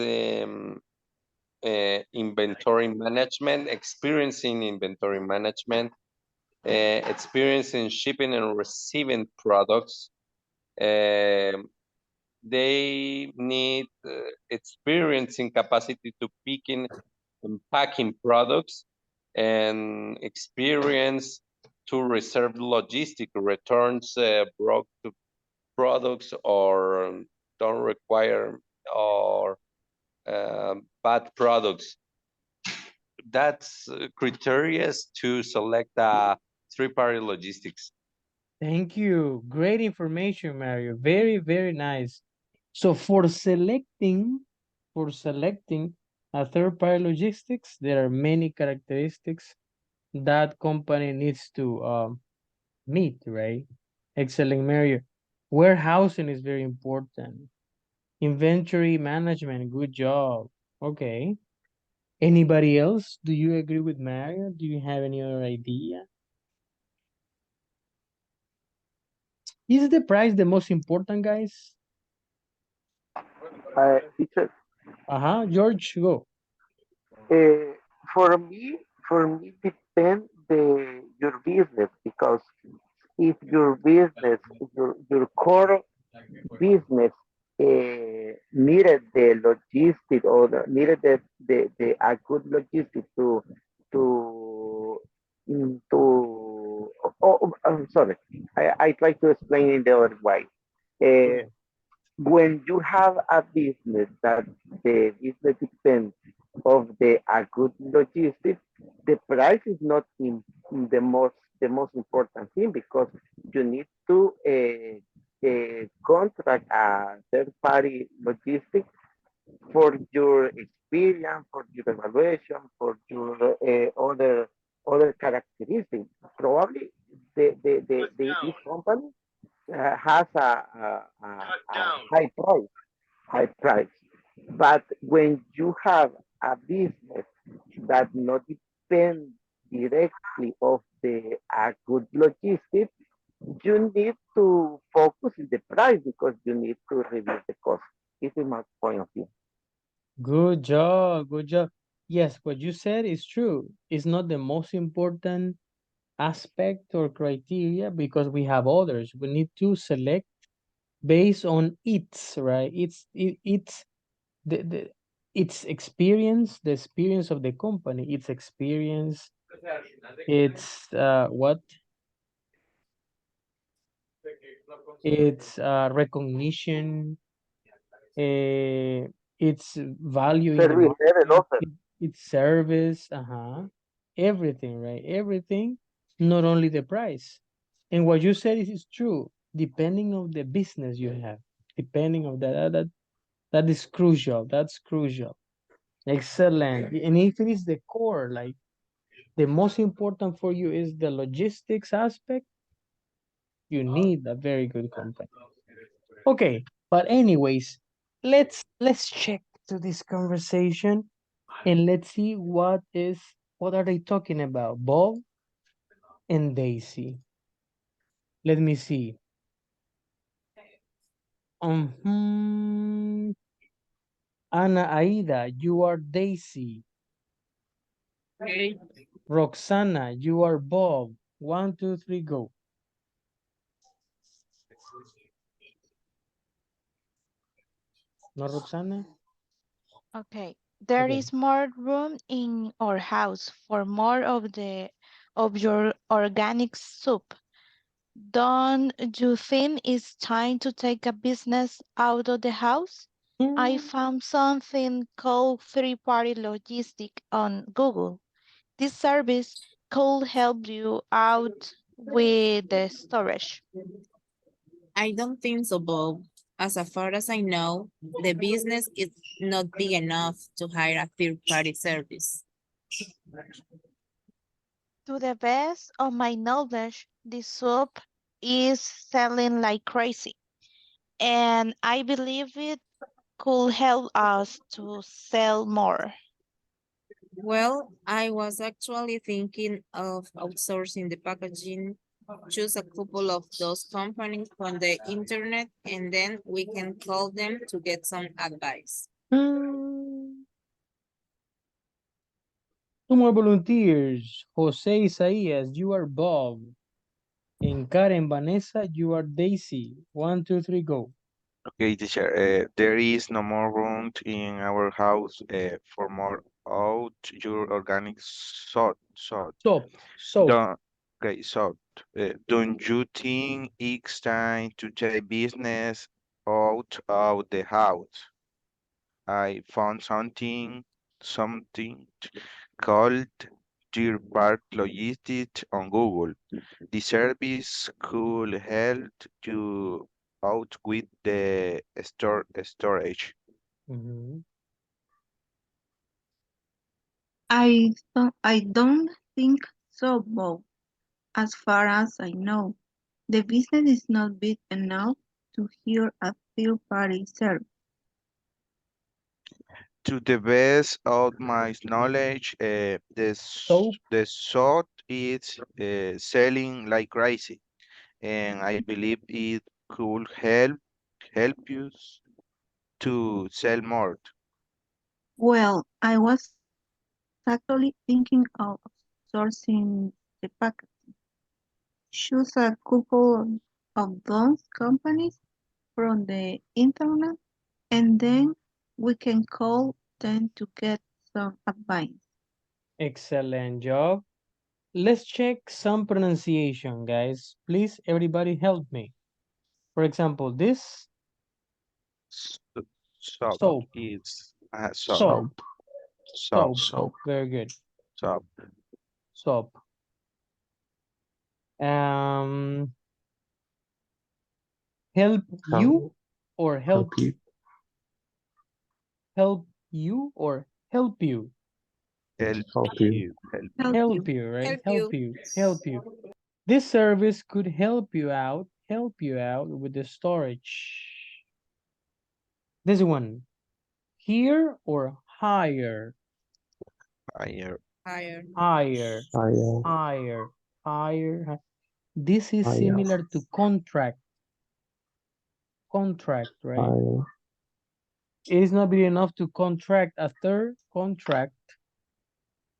S12: inventory management, experience in inventory management, experience in shipping and receiving products. They need experience in capacity to picking and packing products, and experience to reserve logistic returns broke to products, or don't require, or bad products. That's criteria to select three-party logistics.
S1: Thank you. Great information, Mario. Very, very nice. So for selecting a third-party logistics, there are many characteristics that company needs to meet, right? Excellent, Mario. Warehousing is very important. Inventory management, good job. Okay. Anybody else? Do you agree with Mario? Do you have any other idea? Is the price the most important, guys?
S10: Teacher,
S1: George, go.
S10: uh, for me, depend your business, because if your business, your core business needed the logistic, or needed the a good logistic to I'm sorry, I try to explain in the other way. Uh, when you have a business that the business depends of a good logistics, the price is not in the most important thing, because you need to contract a third party logistics for your experience, for your evaluation, for your other characteristics. Probably this company has a high price. But when you have a business that not depend directly of the a good logistics, you need to focus in the price, because you need to reduce the cost. This is my point of view.
S1: Good job. Good job. Yes, what you said is true. It's not the most important aspect or criteria because we have others. We need to select based on its, right? It's the its experience, the experience of the company, its experience, it's what? It's recognition, its value in the
S10: Service level
S1: market,
S10: offer.
S1: its service, everything, right? Everything, not only the price. And what you said is true, depending on the business you have, depending on that is crucial. That's crucial. Excellent. And if it is the core, like the most important for you is the logistics aspect, you need a very good company. Okay, but anyways, let's check to this conversation and let's see what are they talking about, Bob and Daisy. Let me see. Ana Aida, you are Daisy. Roxana, you are Bob. 1, 2, 3, go. No, Roxana?
S13: Okay. There
S1: Okay.
S13: is more room in our house for more of your organic soup. Don't you think it's time to take a business out of the house? I found something called three-party logistic on Google. This service could help you out with the storage.
S14: I don't think so, Bob. As far as I know, the business is not big enough to hire a third-party service.
S13: To the best of my knowledge, this soup is selling like crazy, and I believe it could help us to sell more.
S14: Well, I was actually thinking of outsourcing the packaging, choose a couple of those companies on the internet, and then we can call them to get some advice.
S1: Two more volunteers. Jose Isaías, you are Bob. And Karen Vanessa, you are Daisy. 1, 2, 3, go.
S9: Okay, teacher. There is no more room in our house for more out your organic salt.
S1: Soap.
S9: Don't, okay, salt. Don't you think it's time to take business out of the house? I found something called Deer Park Logistics on Google. The service could help you out with the storage.
S1: Mhm.
S15: I don't think so, Bob. As far as I know, the business is not big enough to hire a third-party service.
S9: To the best of my knowledge, the salt is selling like crazy, and I believe it could help you to sell more.
S15: Well, I was actually thinking of sourcing the package. Choose a couple of those companies from the internet, and then we can call them to get some advice.
S1: Excellent job. Let's check some pronunciation, guys. Please, everybody help me. For example, this
S9: Soap
S1: soap.
S9: is
S1: Soap.
S9: soap,
S1: Very good.
S9: soap.
S1: Soap. Um, help you or help help you or help you. Help you, right?
S14: Help you.
S1: Help you. This service could help you out with the storage. This one, here or higher?
S9: Higher.
S14: Hire.
S1: Higher, higher, higher. This is similar to contract, right? It is not big enough to contract a third contract,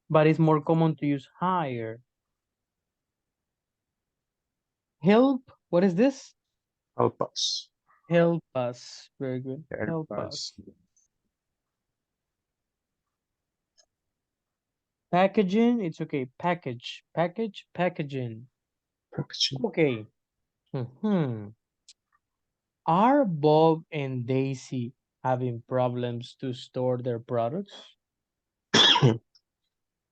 S1: but it's more common to use higher. Help, what is this?
S7: Help us.
S1: Help us. Very good.
S9: Help
S1: Help
S9: us.
S1: us. Packaging, it's okay. Package, package, packaging.
S7: Packaging.
S1: Okay. Are Bob and Daisy having problems to store their products?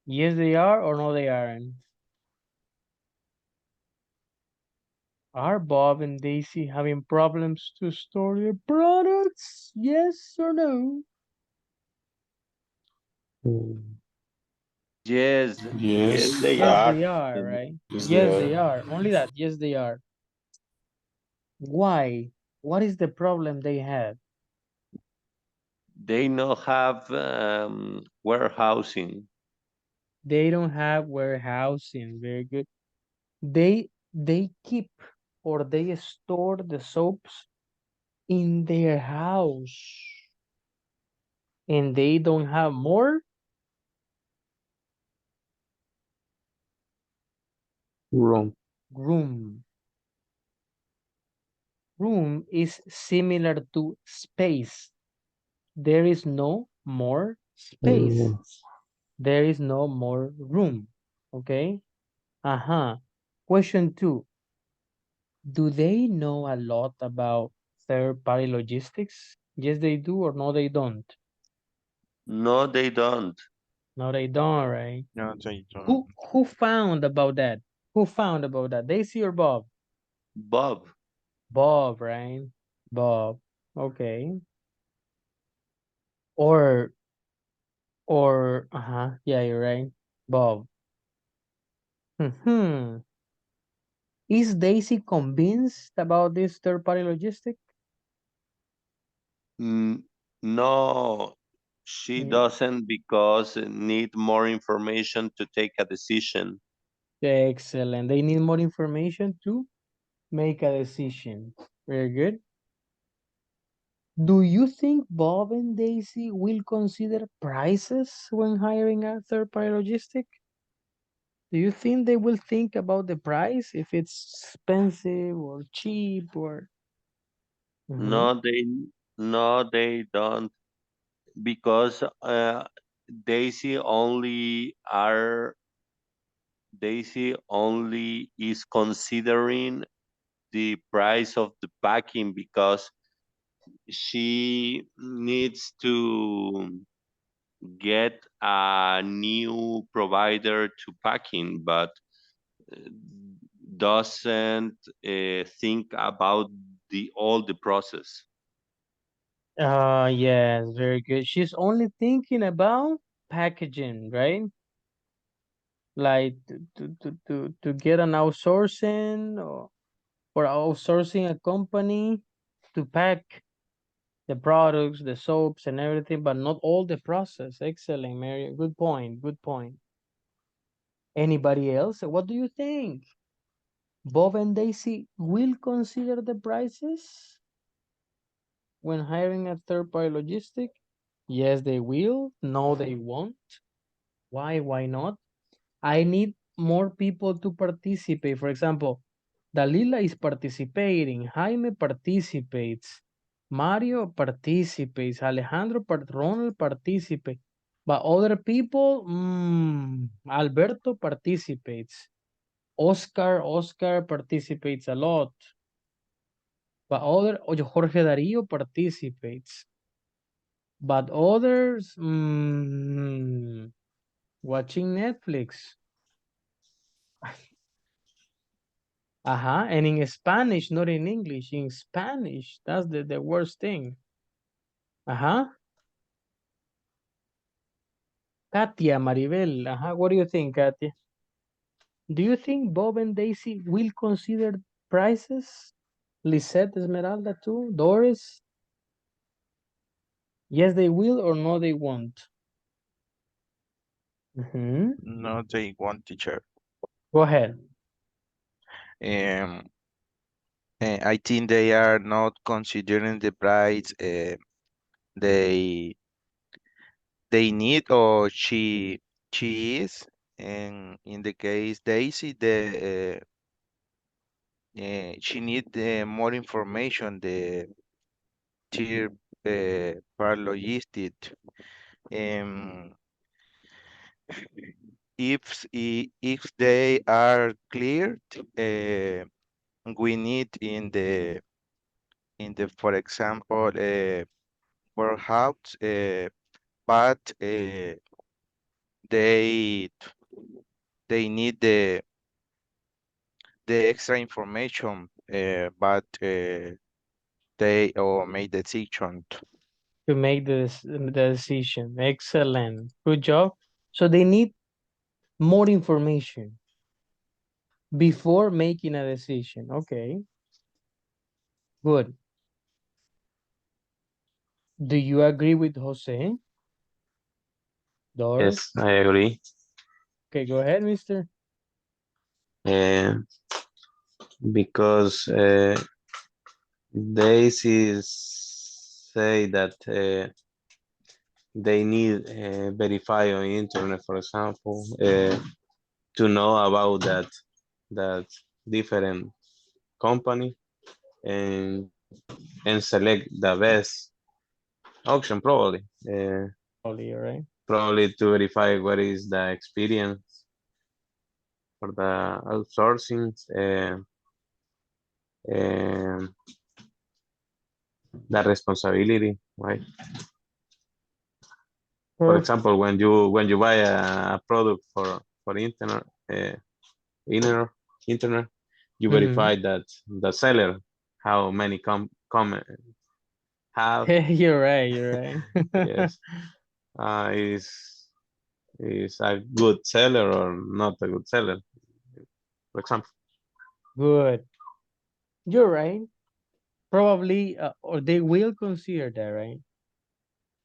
S1: Yes, they are, or no, they aren't. Are Bob and Daisy having problems to store their products? Yes or no?
S8: Yes, yes,
S5: Yes.
S8: they
S1: Yes,
S8: are.
S1: they are,
S8: And
S1: right?
S5: Yes, they
S1: Yes, they
S5: are.
S1: are. Only that. Yes, they are. Why? What is the problem they have?
S12: They not have warehousing.
S1: They don't have warehousing. Very good. They keep or they store the soaps in their house and they don't have more
S7: Room.
S1: room. Room is similar to space. There is no more space.
S7: Mm,
S1: There is no more room. Okay? Uh-huh. Question 2. Do they know a lot about third-party logistics? Yes, they do, or no, they don't.
S12: No, they don't.
S1: No, they don't, right?
S9: No, they don't.
S1: Who found about that? Who found about that? Daisy or Bob?
S12: Bob,
S1: Bob, right? Bob. Okay. Or yeah, you're right. Bob. Hmm. Is Daisy convinced about this third-party logistic?
S12: no, she
S1: Mm,
S12: doesn't because need more information to take a decision.
S1: excellent. They need more information to make a decision. Very good. Do you think Bob and Daisy will consider prices when hiring a third-party logistic? Do you think they will think about the price if it's expensive or cheap or? Mhm.
S12: No, they don't because Daisy only are Daisy only is considering the price of the packing because she needs to get a new provider to packing, but uh, doesn't think about the all the process.
S1: Yes, very good. She's only thinking about packaging, right? Like to get an outsourcing or outsourcing a company to pack the products, the soaps and everything, but not all the process. Excellent, Mary. Good point. Good point. Anybody else? What do you think? Bob and Daisy will consider the prices when hiring a third party logistic? Yes, they will. No, they won't. Why? Why not? I need more people to participate. For example, Dalila is participating. Jaime participates. Mario participates. Ronald participates. But other people, Alberto participates. Oscar participates a lot. But Jorge Darío participates. But others, watching Netflix. And in Spanish, not in English, in Spanish. That's the worst thing. Katia, Maribel. What do you think, Katia? Do you think Bob and Daisy will consider prices? Lisette, Esmeralda too? Doris? Yes, they will or no, they won't?
S9: No, they won't, teacher.
S1: Go ahead.
S9: Um, I think they are not considering the price they they need or she is. And in the case Daisy, the she need more information. third part logistic. Um, if they are cleared, we need in the for example warehouse, but they they need the extra information, but they or make decision.
S1: To make the decision. Excellent. Good job. So they need more information before making a decision. Okay, good. Do you agree with Jose? Doris?
S7: Yes, I agree.
S1: Okay, go ahead, mister.
S7: Uh, because they say that they need verify on internet, for example, to know about that different company and select the best option probably.
S1: Probably, right?
S7: Probably to verify what is the experience for the outsourcing, and the responsibility, right? For
S1: Perfect.
S7: example, when you buy a product for uh, internet, internet, you
S1: Mm-hmm.
S7: verify that the seller how many comment have.
S1: You're right, you're right.
S7: Yes, is a good seller or not a good seller, for example.
S1: Good. You're right. Probably, or they will consider that, right?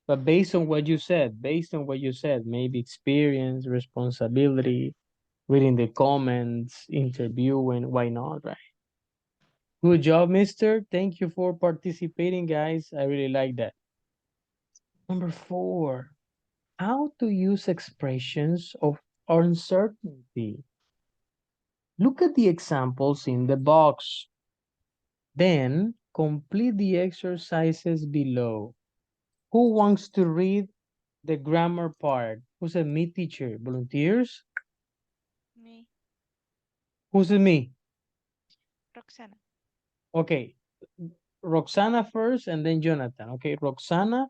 S1: But based on what you said, maybe experience, responsibility, reading the comments, interviewing, why not, right? Good job, mister. Thank you for participating, guys. I really like that. Number 4, how to use expressions of uncertainty. Look at the examples in the box. Then complete the exercises below. Who wants to read the grammar part? Who's a me teacher? Volunteers?
S13: Me,
S1: Who's a me?
S13: Roxana.
S1: Okay, Roxana first and then Jonathan. Okay, Roxana,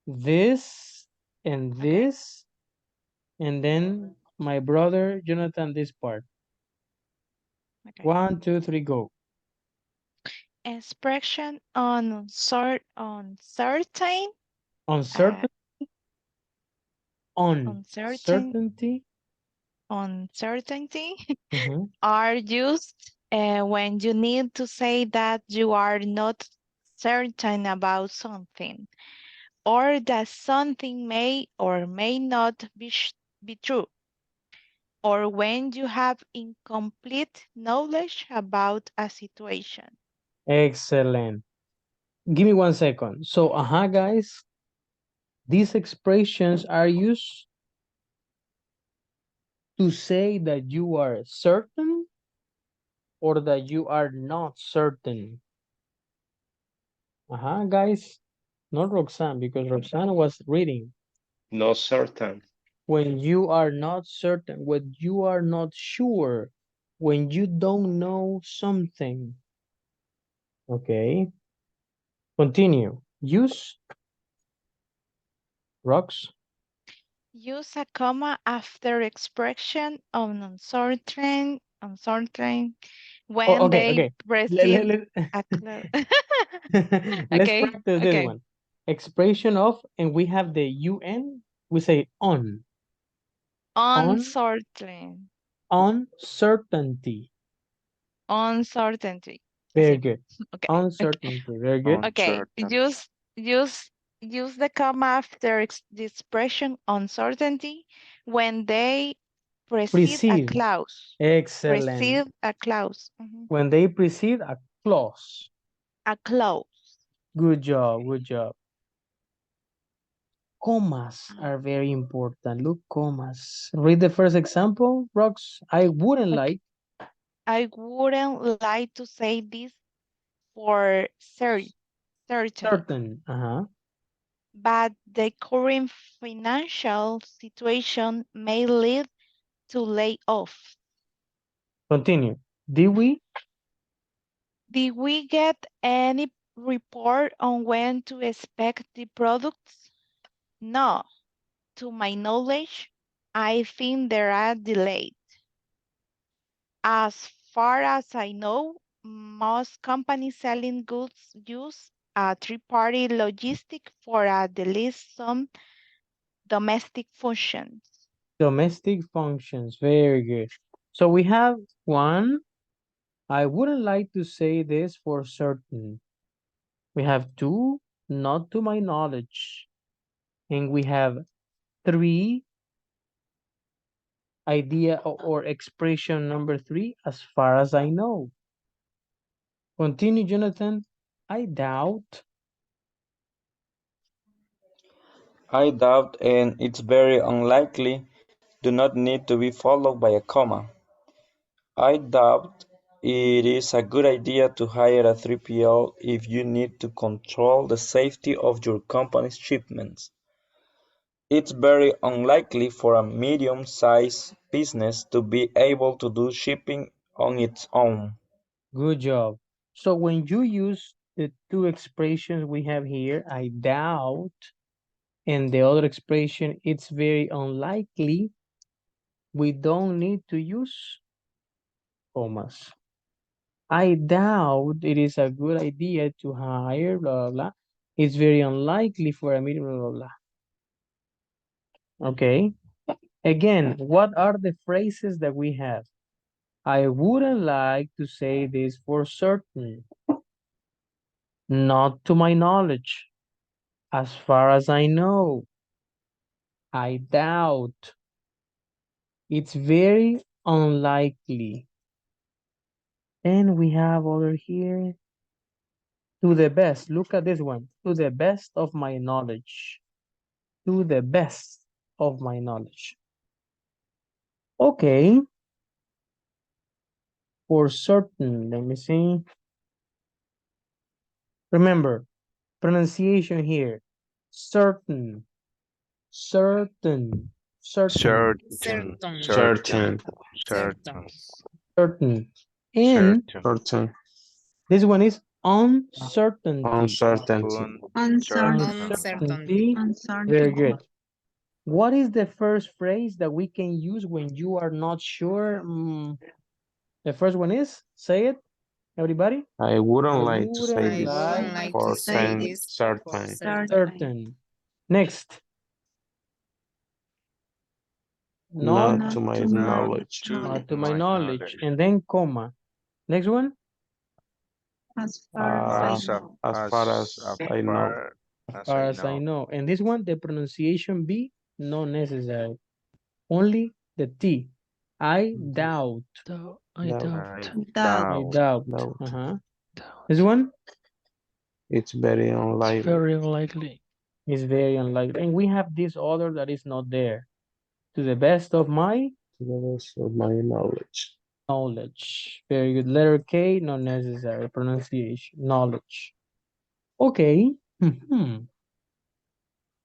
S1: this and
S13: Okay.
S1: this, and then my brother Jonathan, this part.
S13: Okay.
S1: 1, 2, 3, go.
S13: Expression on certain,
S1: Uncertain,
S13: uncertain,
S1: uncertainty.
S13: uncertainty
S1: Mhm.
S13: are used when you need to say that you are not certain about something, or that something may or may not be true, or when you have incomplete knowledge about a situation.
S1: Excellent. Give me 1 second. So, guys, these expressions are used to say that you are certain or that you are not certain. Guys, not Roxanne, because Roxanne was reading.
S12: No certain.
S1: When you are not certain, when you are not sure, when you don't know something. Okay, continue. Use Rox.
S13: Use a comma after expression on uncertain
S1: Oh,
S13: when
S1: okay,
S13: they
S1: okay.
S13: precede
S1: Let,
S13: a close.
S1: let's
S13: Okay,
S1: practice this
S13: okay.
S1: one. Expression of, and we have the UN. We say on,
S13: Uncertain.
S1: uncertainty.
S13: Uncertainty.
S1: Very
S13: Así.
S1: good.
S13: Okay. Okay.
S1: Uncertainty. Very good.
S13: Okay.
S9: Uncertain.
S13: Use the comma after the expression uncertainty when they precede a
S1: Precede.
S13: clause.
S1: Excellent.
S13: Precede a clause. Mhm.
S1: When they precede a clause.
S13: A clause.
S1: Good job. Good job. Commas are very important. Look, commas. Read the first example, Rox. I wouldn't
S13: Okay.
S1: like.
S13: I wouldn't like to say this for certain.
S1: Certain.
S13: But the current financial situation may lead to layoff.
S1: Continue. Did we?
S13: Did we get any report on when to expect the products? No. To my knowledge, I think there are delays. As far as I know, most companies selling goods use a third-party logistic for at least some domestic functions.
S1: Domestic functions. Very good. So we have one. I wouldn't like to say this for certain. We have two, not to my knowledge. And we have three, idea or expression number three, as far as I know. Continue, Jonathan. I doubt.
S11: I doubt and it's very unlikely do not need to be followed by a comma. I doubt it is a good idea to hire a 3PL if you need to control the safety of your company's shipments. It's very unlikely for a medium-sized business to be able to do shipping on its own.
S1: Good job. So when you use the two expressions we have here, I doubt, and the other expression, it's very unlikely, we don't need to use commas. I doubt it is a good idea to hire, blah, blah, blah. It's very unlikely for a meeting, blah, blah, blah. Okay. Again, what are the phrases that we have? I wouldn't like to say this for certain. Not to my knowledge. As far as I know. I doubt. It's very unlikely. And we have over here, to the best. Look at this one. To the best of my knowledge. To the best of my knowledge. Okay. For certain, let me see. Remember, pronunciation here. Certain. Certain. Certain.
S9: Certain.
S14: Certain.
S7: Certain.
S9: Certain.
S1: Certain. And
S9: Certain.
S7: Certain.
S1: this one is uncertainty.
S7: Uncertainty.
S15: Uncertain.
S14: Uncertainty.
S1: Uncertainty. Very good. What is the first phrase that we can use when you are not sure? The first one is, say it, everybody.
S7: I wouldn't
S1: I
S7: like to say
S1: wouldn't
S14: I
S7: this
S14: wouldn't
S1: like
S14: like
S1: to
S14: to
S7: for
S14: say
S1: say
S14: this for
S7: certain.
S14: certain.
S1: certain. Next, not,
S7: Not
S15: Not
S7: to my
S15: to my
S7: knowledge.
S1: not to
S9: my
S1: my knowledge.
S9: knowledge.
S1: And then comma. Next one,
S15: as far as I
S9: As,
S15: know.
S7: As far as I know.
S9: far as
S1: far
S9: I
S1: as I
S9: know.
S1: know. And this one, the pronunciation B, not necessary. Only the T. I doubt.
S3: I
S7: Doubt.
S9: I
S3: doubt.
S15: Doubt.
S1: I
S9: doubt.
S1: doubt.
S7: Doubt.
S1: This one
S7: It's very
S3: It's
S7: unlikely.
S3: very unlikely.
S1: is very unlikely. And we have this other that is not there. To the best of my
S7: To the best of my knowledge.
S1: knowledge. Very good. Letter K, not necessary. Pronunciation. Knowledge. Okay.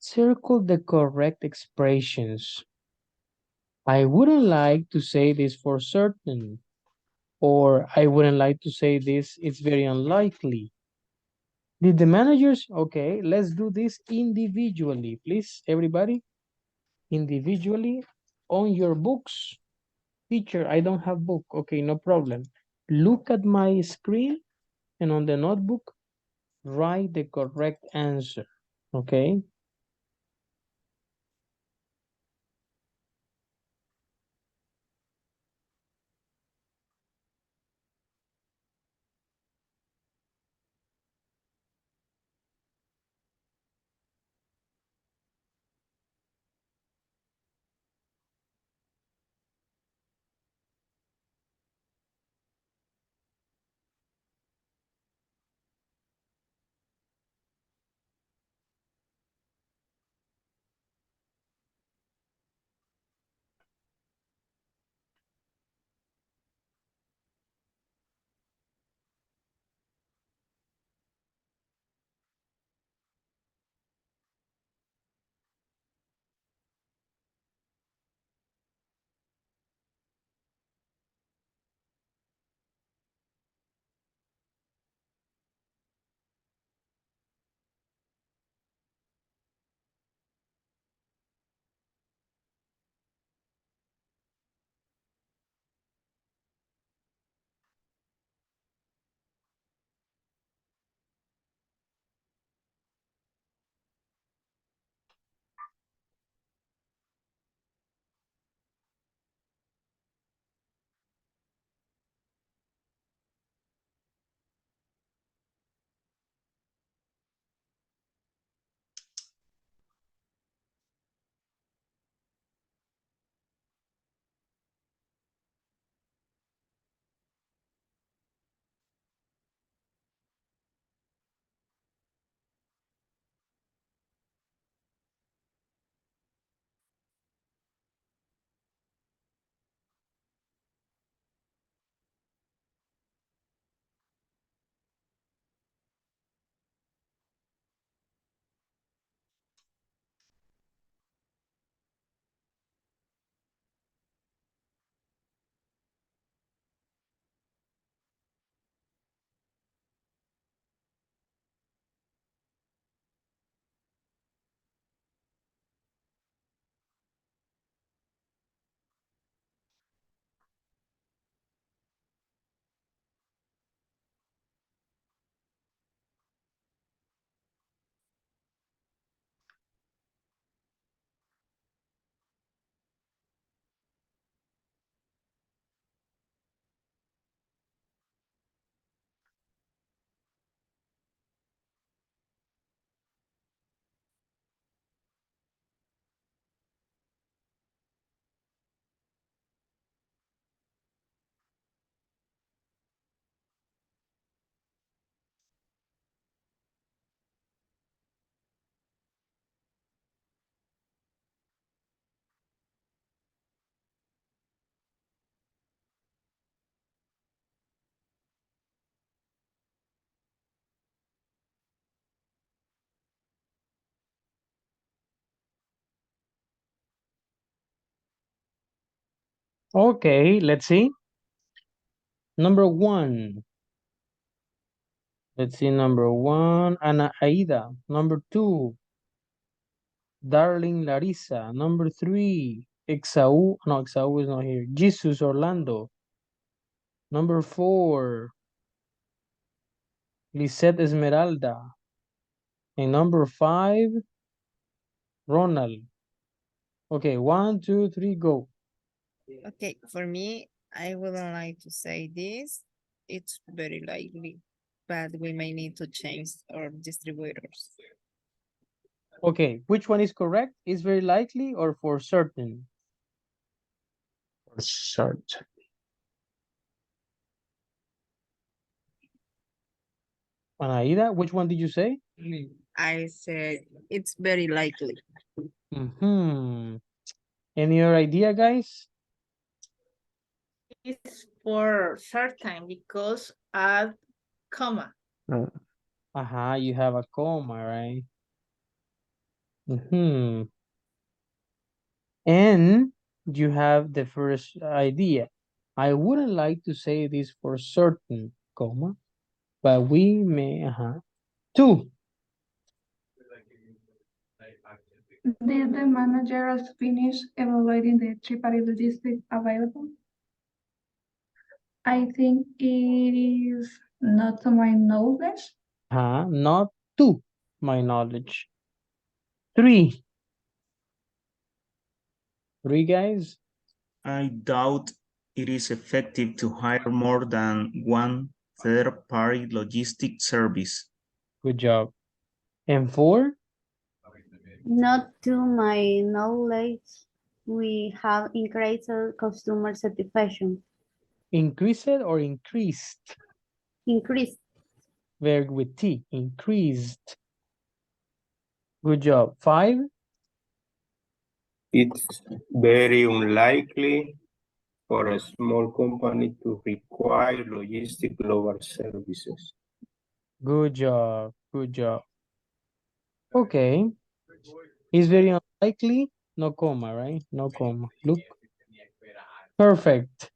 S1: Circle the correct expressions. I wouldn't like to say this for certain. Or I wouldn't like to say this, it's very unlikely. Did the managers? Okay, let's do this individually, please, everybody. Individually on your books. Teacher, I don't have book. Okay, no problem. Look at my screen and on the notebook, write the correct answer. Okay. Okay, let's see. Number 1. Let's see, number 1, Ana Aida. Number 2, Darling Larissa. Number 3, Exau. No, Exau is not here. Jesus Orlando. Number 4, Lisette Esmeralda. And number 5, Ronald. Okay, 1, 2, 3, go.
S14: Okay, for me, I wouldn't like to say this. It's very likely, but we may need to change our distributors.
S1: Okay, which one is correct? Is very likely or for certain?
S7: For certain.
S1: Anaida, which one did you say?
S14: I said it's very likely.
S1: Any other idea, guys?
S2: It's for certain because add comma.
S1: You have a comma, right? And you have the first idea. I wouldn't like to say this for certain, comma, but we may, 2.
S15: Did the managers finish evaluating the three-party logistics available? I think it is not to my knowledge.
S1: Not to my knowledge. 3. 3, guys.
S16: I doubt it is effective to hire more than one third-party logistics service.
S1: Good job. And 4?
S17: Not to my knowledge, we have increased customer satisfaction.
S1: Increased or increased?
S17: Increased.
S1: Verb with T, increased. Good job. 5?
S8: It's very unlikely for a small company to require logistic global services.
S1: Good job. Good job. Okay. It's very unlikely. No comma, right? No comma. Look. Perfect.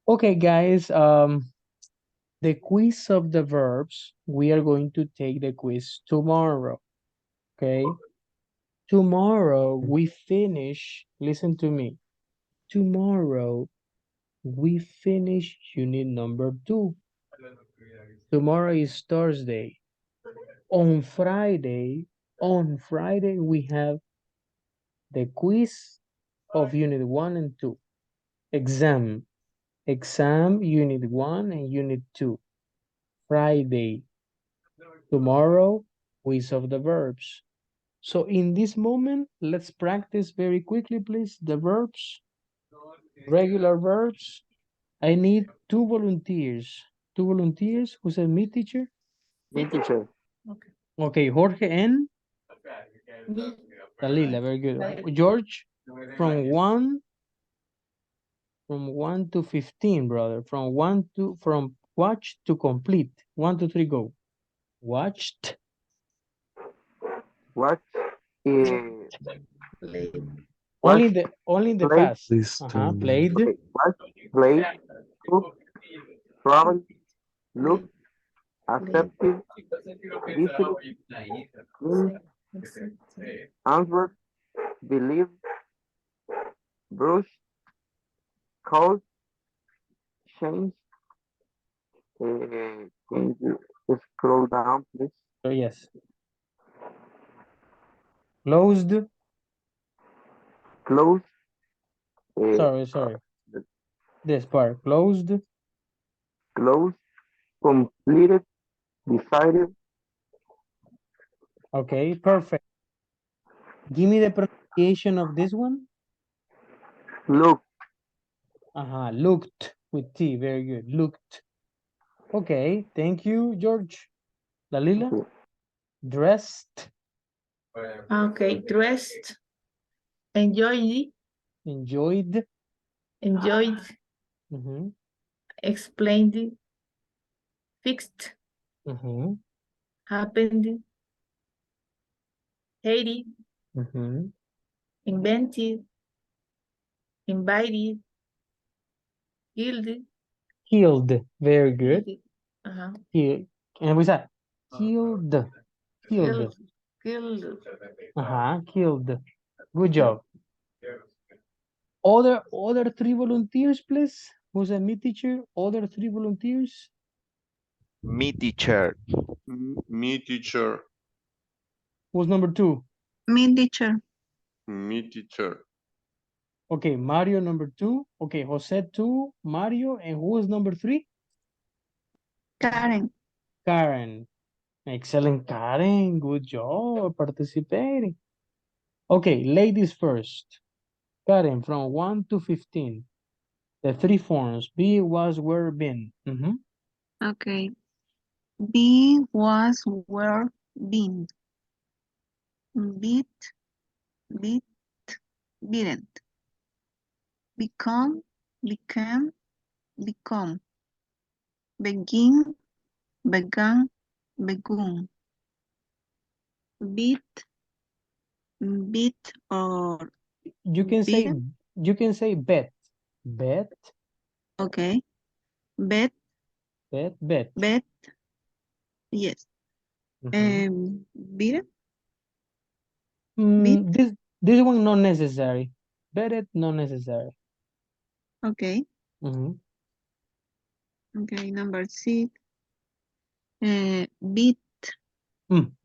S1: Okay, guys. The quiz of the verbs, we are going to take the quiz tomorrow. Okay. Tomorrow we finish, listen to me. Tomorrow we finish unit number 2. Tomorrow is Thursday. On Friday we have the quiz of unit 1 and 2. Exam unit 1 and unit 2. Friday. Tomorrow, quiz of the verbs. So in this moment, let's practice very quickly, please, the verbs. Regular verbs. I need 2 volunteers. 2 volunteers. Who said me, teacher?
S10: Me, teacher.
S1: Okay, Jorge and Dalila, very good. George, from 1 to 15, brother. From watch to complete. 1, 2, 3, go. Watched.
S10: What?
S1: Only in the
S10: played,
S1: past. Played.
S10: Okay. What? Played, cooked, traveled, looked, accepted, visited, cleaned, answered, believed, brushed, called, changed. Can you scroll down, please?
S1: Yes. Closed.
S10: Closed.
S1: Sorry. This part. Closed.
S10: Closed. Completed. Decided.
S1: Okay, perfect. Give me the pronunciation of this one.
S10: Looked.
S1: Looked with T. Very good. Looked. Okay, thank you, George. Dalila? Dressed.
S2: Okay, dressed. Enjoyed.
S1: Enjoyed.
S2: Explained. Fixed. Happened. Hated. Invented. invited, killed,
S1: Killed. Very good.
S2: killed, uh-huh.
S1: And we said killed. Killed.
S2: Killed.
S1: Killed. Good job. Other three volunteers, please. Who's a me teacher? Other three volunteers.
S9: Me teacher.
S12: Me teacher.
S1: Who's number two?
S15: Me teacher.
S12: Me teacher.
S1: Okay, Mario number two. Okay, Jose two, Mario, and who is number three?
S15: Karen.
S1: Karen. Excellent, Karen. Good job participating. Okay, ladies first. Karen, from 1 to 15. The three forms, be, was, were, been.
S15: Okay. Be, was, were, been. Beat, beat, didn't. Become, became, become. Begin, began, begun. Beat, beat or
S1: You can say bet. Bet.
S15: Okay. Bet,
S1: Bet.
S15: bet. Yes. Beat,
S1: This one not necessary. Bet it not necessary.
S15: okay. Okay, number 6. Beat.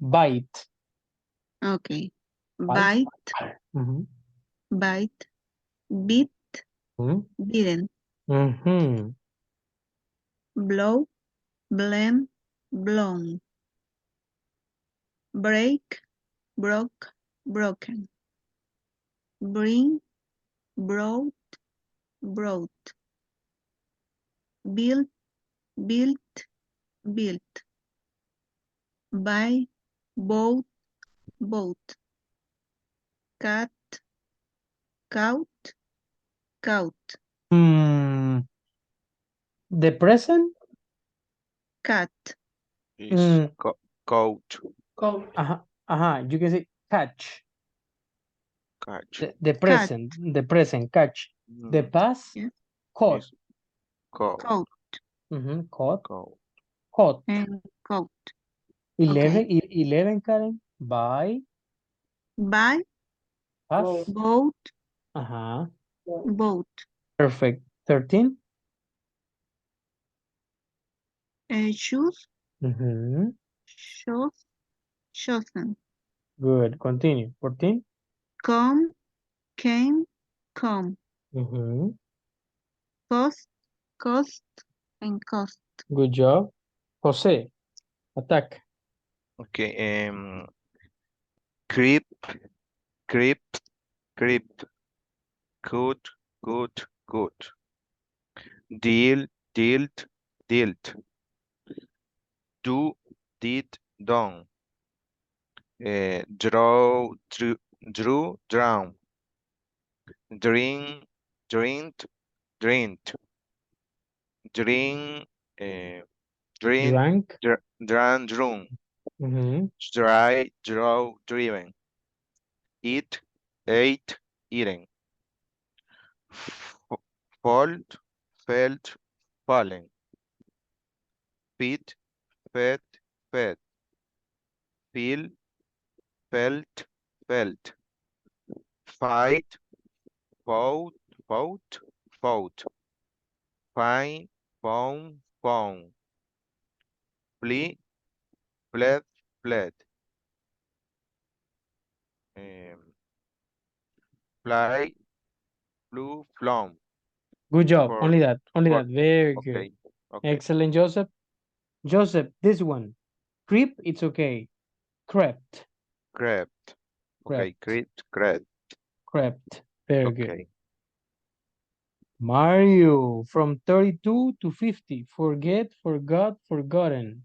S1: Bite.
S15: Okay. Bite. Bite. Beat. Didn't. Blow. Blame. Blown. Break. Broke. Broken. Bring. Brought. Brought. Build. Built. Built. Buy. Bought. Bought. Cat. Count. Count.
S1: The present?
S15: Cat.
S9: Is coat.
S1: You can say catch.
S9: Catch.
S1: The present. The present, catch. The past, caught.
S9: Coat.
S15: Coat.
S1: Caught.
S9: Coat.
S1: Caught.
S15: And coat.
S1: 11, 11, Karen. Buy.
S15: Buy.
S1: Past.
S15: Boat. Boat.
S1: Perfect. 13.
S15: Shoes.
S1: Mm-hmm.
S15: Shoes. Chosen.
S1: Good. Continue. 14.
S15: Come. Came. Come. Cost. Cost. And cost.
S1: Good job. Jose. Attack.
S9: Okay. Creep. Creep. Creep. Could. Could. Could. Deal. Dealt. Dealt. Do. Did. Done. Draw. Drew. Drown. Drink. Drink. Drink. Drink. Drink.
S1: Drank.
S9: Drunk. Dry. Draw. Driven. Eat. Ate. Eating. Fold. Felt. Falling. Feed. Fed. Fed. Feel. Felt. Felt. Fight. Fought. Fought. Fought. Find. Found. Found. Flee. Fled. Fled. Fly. Flew. Flown.
S1: Good job.
S9: For,
S1: Only that. Only
S9: for
S1: that. Very good.
S9: okay. Okay.
S1: Excellent, Joseph. Joseph, this one. Creep, it's okay. Crept.
S9: Crept. Okay. Crept. Crept.
S1: Crept. Very good.
S9: Okay.
S1: Mario, from 32 to 50. Forget, forgot, forgotten.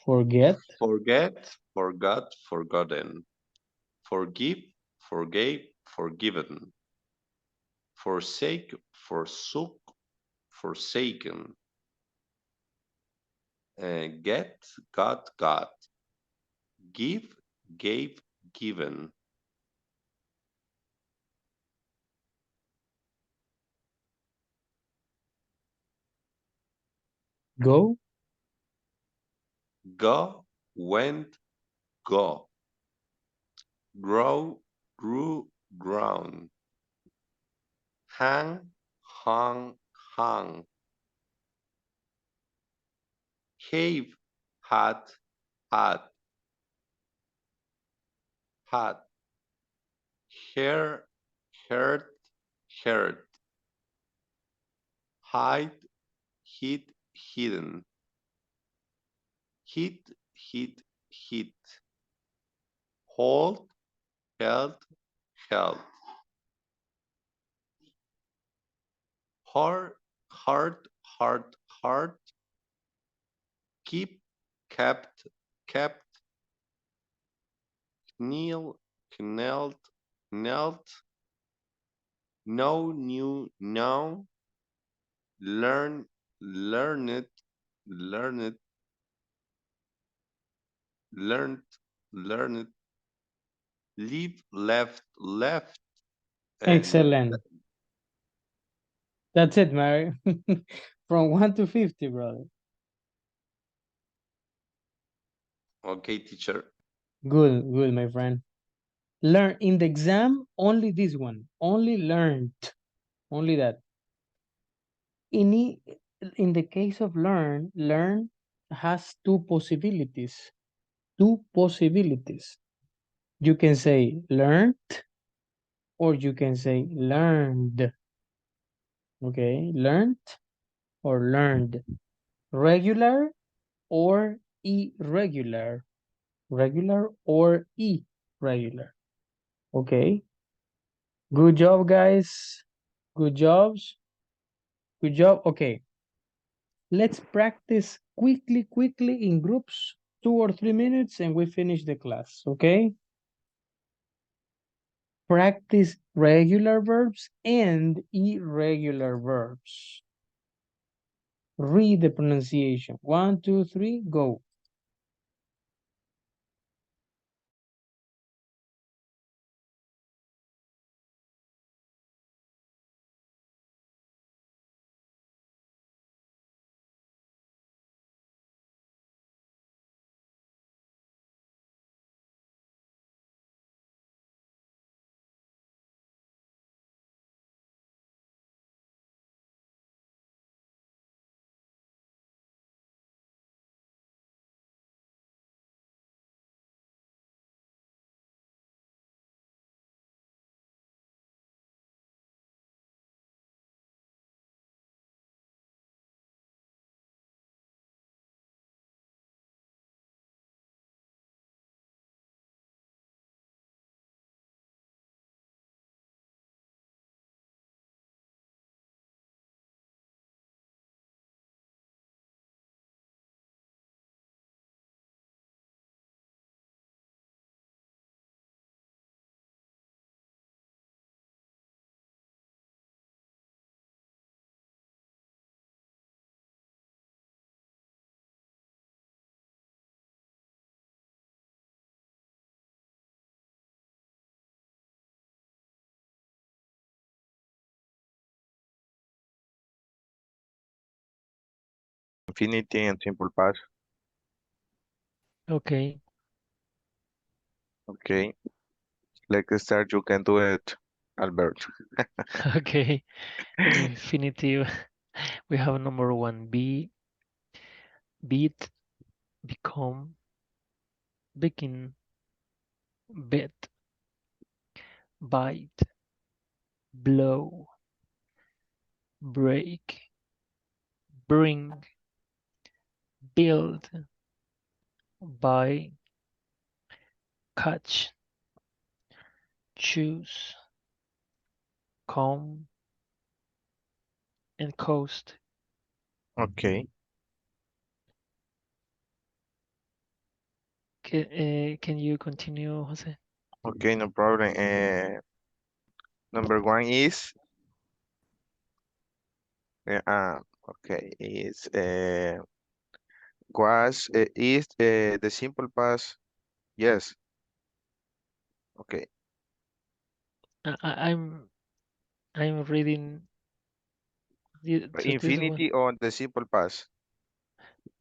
S1: Forget.
S12: Forget, forgot, forgotten. Forgive, forgave, forgiven. Forsake, forsook, forsaken. Get, got. Give, gave, given,
S1: Go.
S12: go, went, go, grow, grew, ground, hang, hung, hung, have, had, had, hear, heard, heard, hide, hid, hidden, hit, hit, hit, hold, held, held, heart, heart, heart, heart, keep, kept, kept, kneel, knelt, knelt, know, knew, know, learn, learned, learned, learned, learned, leave, left, left, and
S1: Excellent. That's it, Mary. From 1 to 50, brother.
S12: okay, teacher.
S1: Good, good, my friend. Learn in the exam, only this one. Only learned. Only that. In the case of learn has two possibilities. Two possibilities. You can say learned or you can say learned. Okay, learned or learned. Regular or irregular. Regular or irregular. Okay. Good job, guys. Good jobs. Good job. Okay. Let's practice quickly in groups, 2 or 3 minutes, and we finish the class. Okay. Practice regular verbs and irregular verbs. Read the pronunciation. 1, 2, 3, go.
S9: Infinity and simple past.
S3: Okay.
S9: Okay, let's start. You can do it, Albert.
S3: Okay. In infinitive, we have number one, beat, become, begin, bit, bite, blow, break, bring, build, buy, catch, choose, come, and coast.
S9: Okay,
S3: Can you continue, Jose?
S9: okay, no problem. Number one is okay, is was is the simple past. Yes, Okay.
S3: I'm reading to this one.
S9: Infinity or the simple past?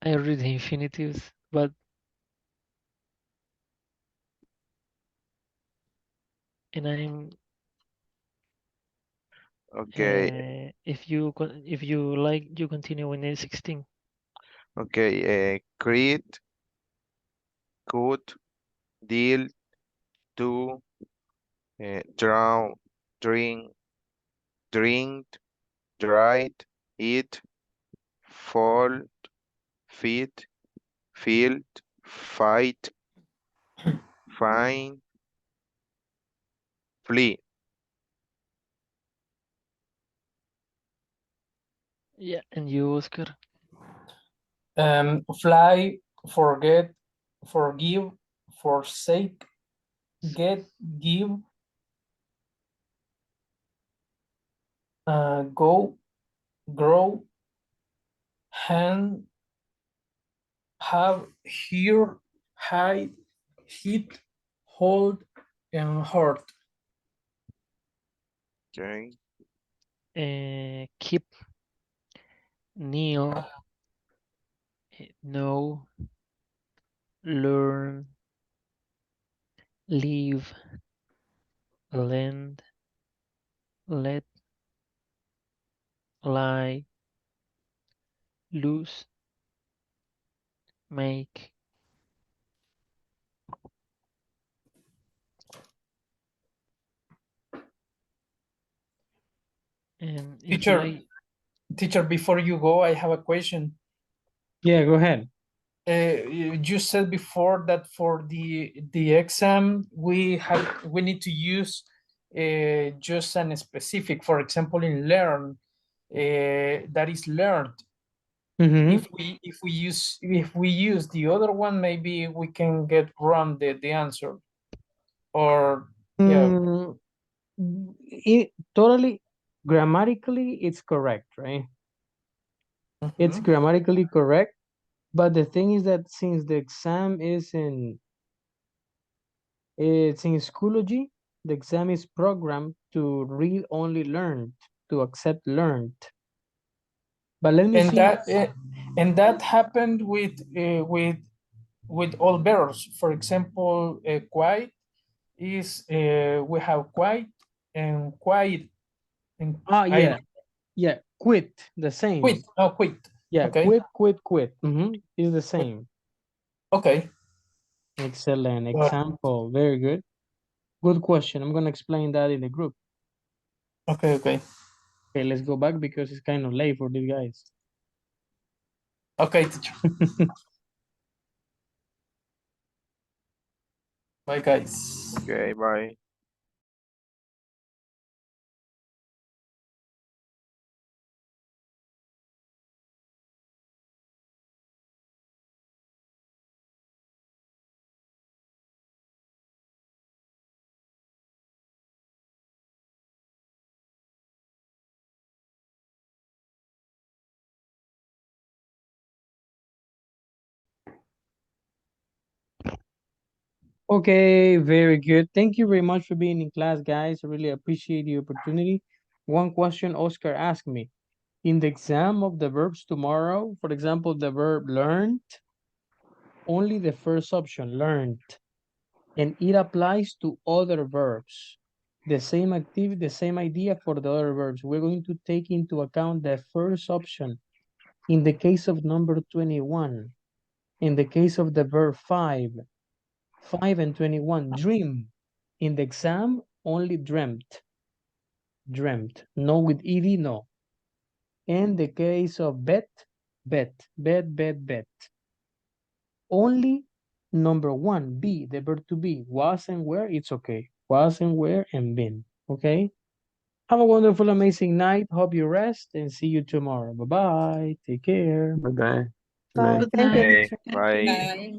S3: I read the infinitives, but and I'm
S9: Okay.
S3: if you like, you continue with A16.
S9: Okay. Create, could, deal, do, drown, drink, drink, dried, eat, fall, feed, field, fight, find, flee.
S3: Yeah, and you, Oscar?
S6: Fly, forget, forgive, forsake, get, give, go, grow, hand, have, hear, hide, hit, hold, and hurt.
S9: Okay.
S3: Keep, kneel, know, learn, leave, lend, let, lie, lose, make. And if
S6: Teacher, teacher, before you go, I have a question.
S1: Yeah, go ahead.
S6: You said before that for the exam we need to use just an specific, for example, in learn, that is learned.
S1: Mm-hmm.
S6: If we use the other one, maybe we can get wrong the answer. Or yeah.
S1: Totally grammatically, it's correct, right? It's grammatically correct. But the thing is that since the exam it's in Schoology, the exam is programmed to read only learned, to accept learned. But let me
S6: And
S1: see.
S6: that happened with all verbs. For example, quiet is we have quiet and quiet. And
S1: yeah. Yeah, quit, the same.
S6: Quit. Oh, quit.
S1: Yeah,
S6: Okay.
S1: quit. Is the same.
S6: Okay.
S1: Excellent example. Very good. Good question. I'm going to explain that in the group.
S6: Okay. Okay,
S1: let's go back because it's kind of late for these guys.
S6: Okay, teacher. Bye, guys.
S9: Okay, bye.
S1: Okay, very good. Thank you very much for being in class, guys. I really appreciate the opportunity. One question Oscar asked me. In the exam of the verbs tomorrow, for example, the verb learned, only the first option, learned. And it applies to other verbs. The same activity, the same idea for the other verbs. We're going to take into account the first option. In the case of number 21, in the case of the verb 5 and 21, dream. In the exam, only dreamt. Dreamt. No with ed, no. In the case of bet, bet. Only number 1, be, the verb to be. Was and where, it's okay. Was and where and been. Okay? Have a wonderful, amazing night. Hope you rest and see you tomorrow. Bye-bye. Take care.
S7: Bye-bye.
S17: Bye. Thank you,
S9: Okay,
S17: teacher.
S9: bye.
S14: Bye.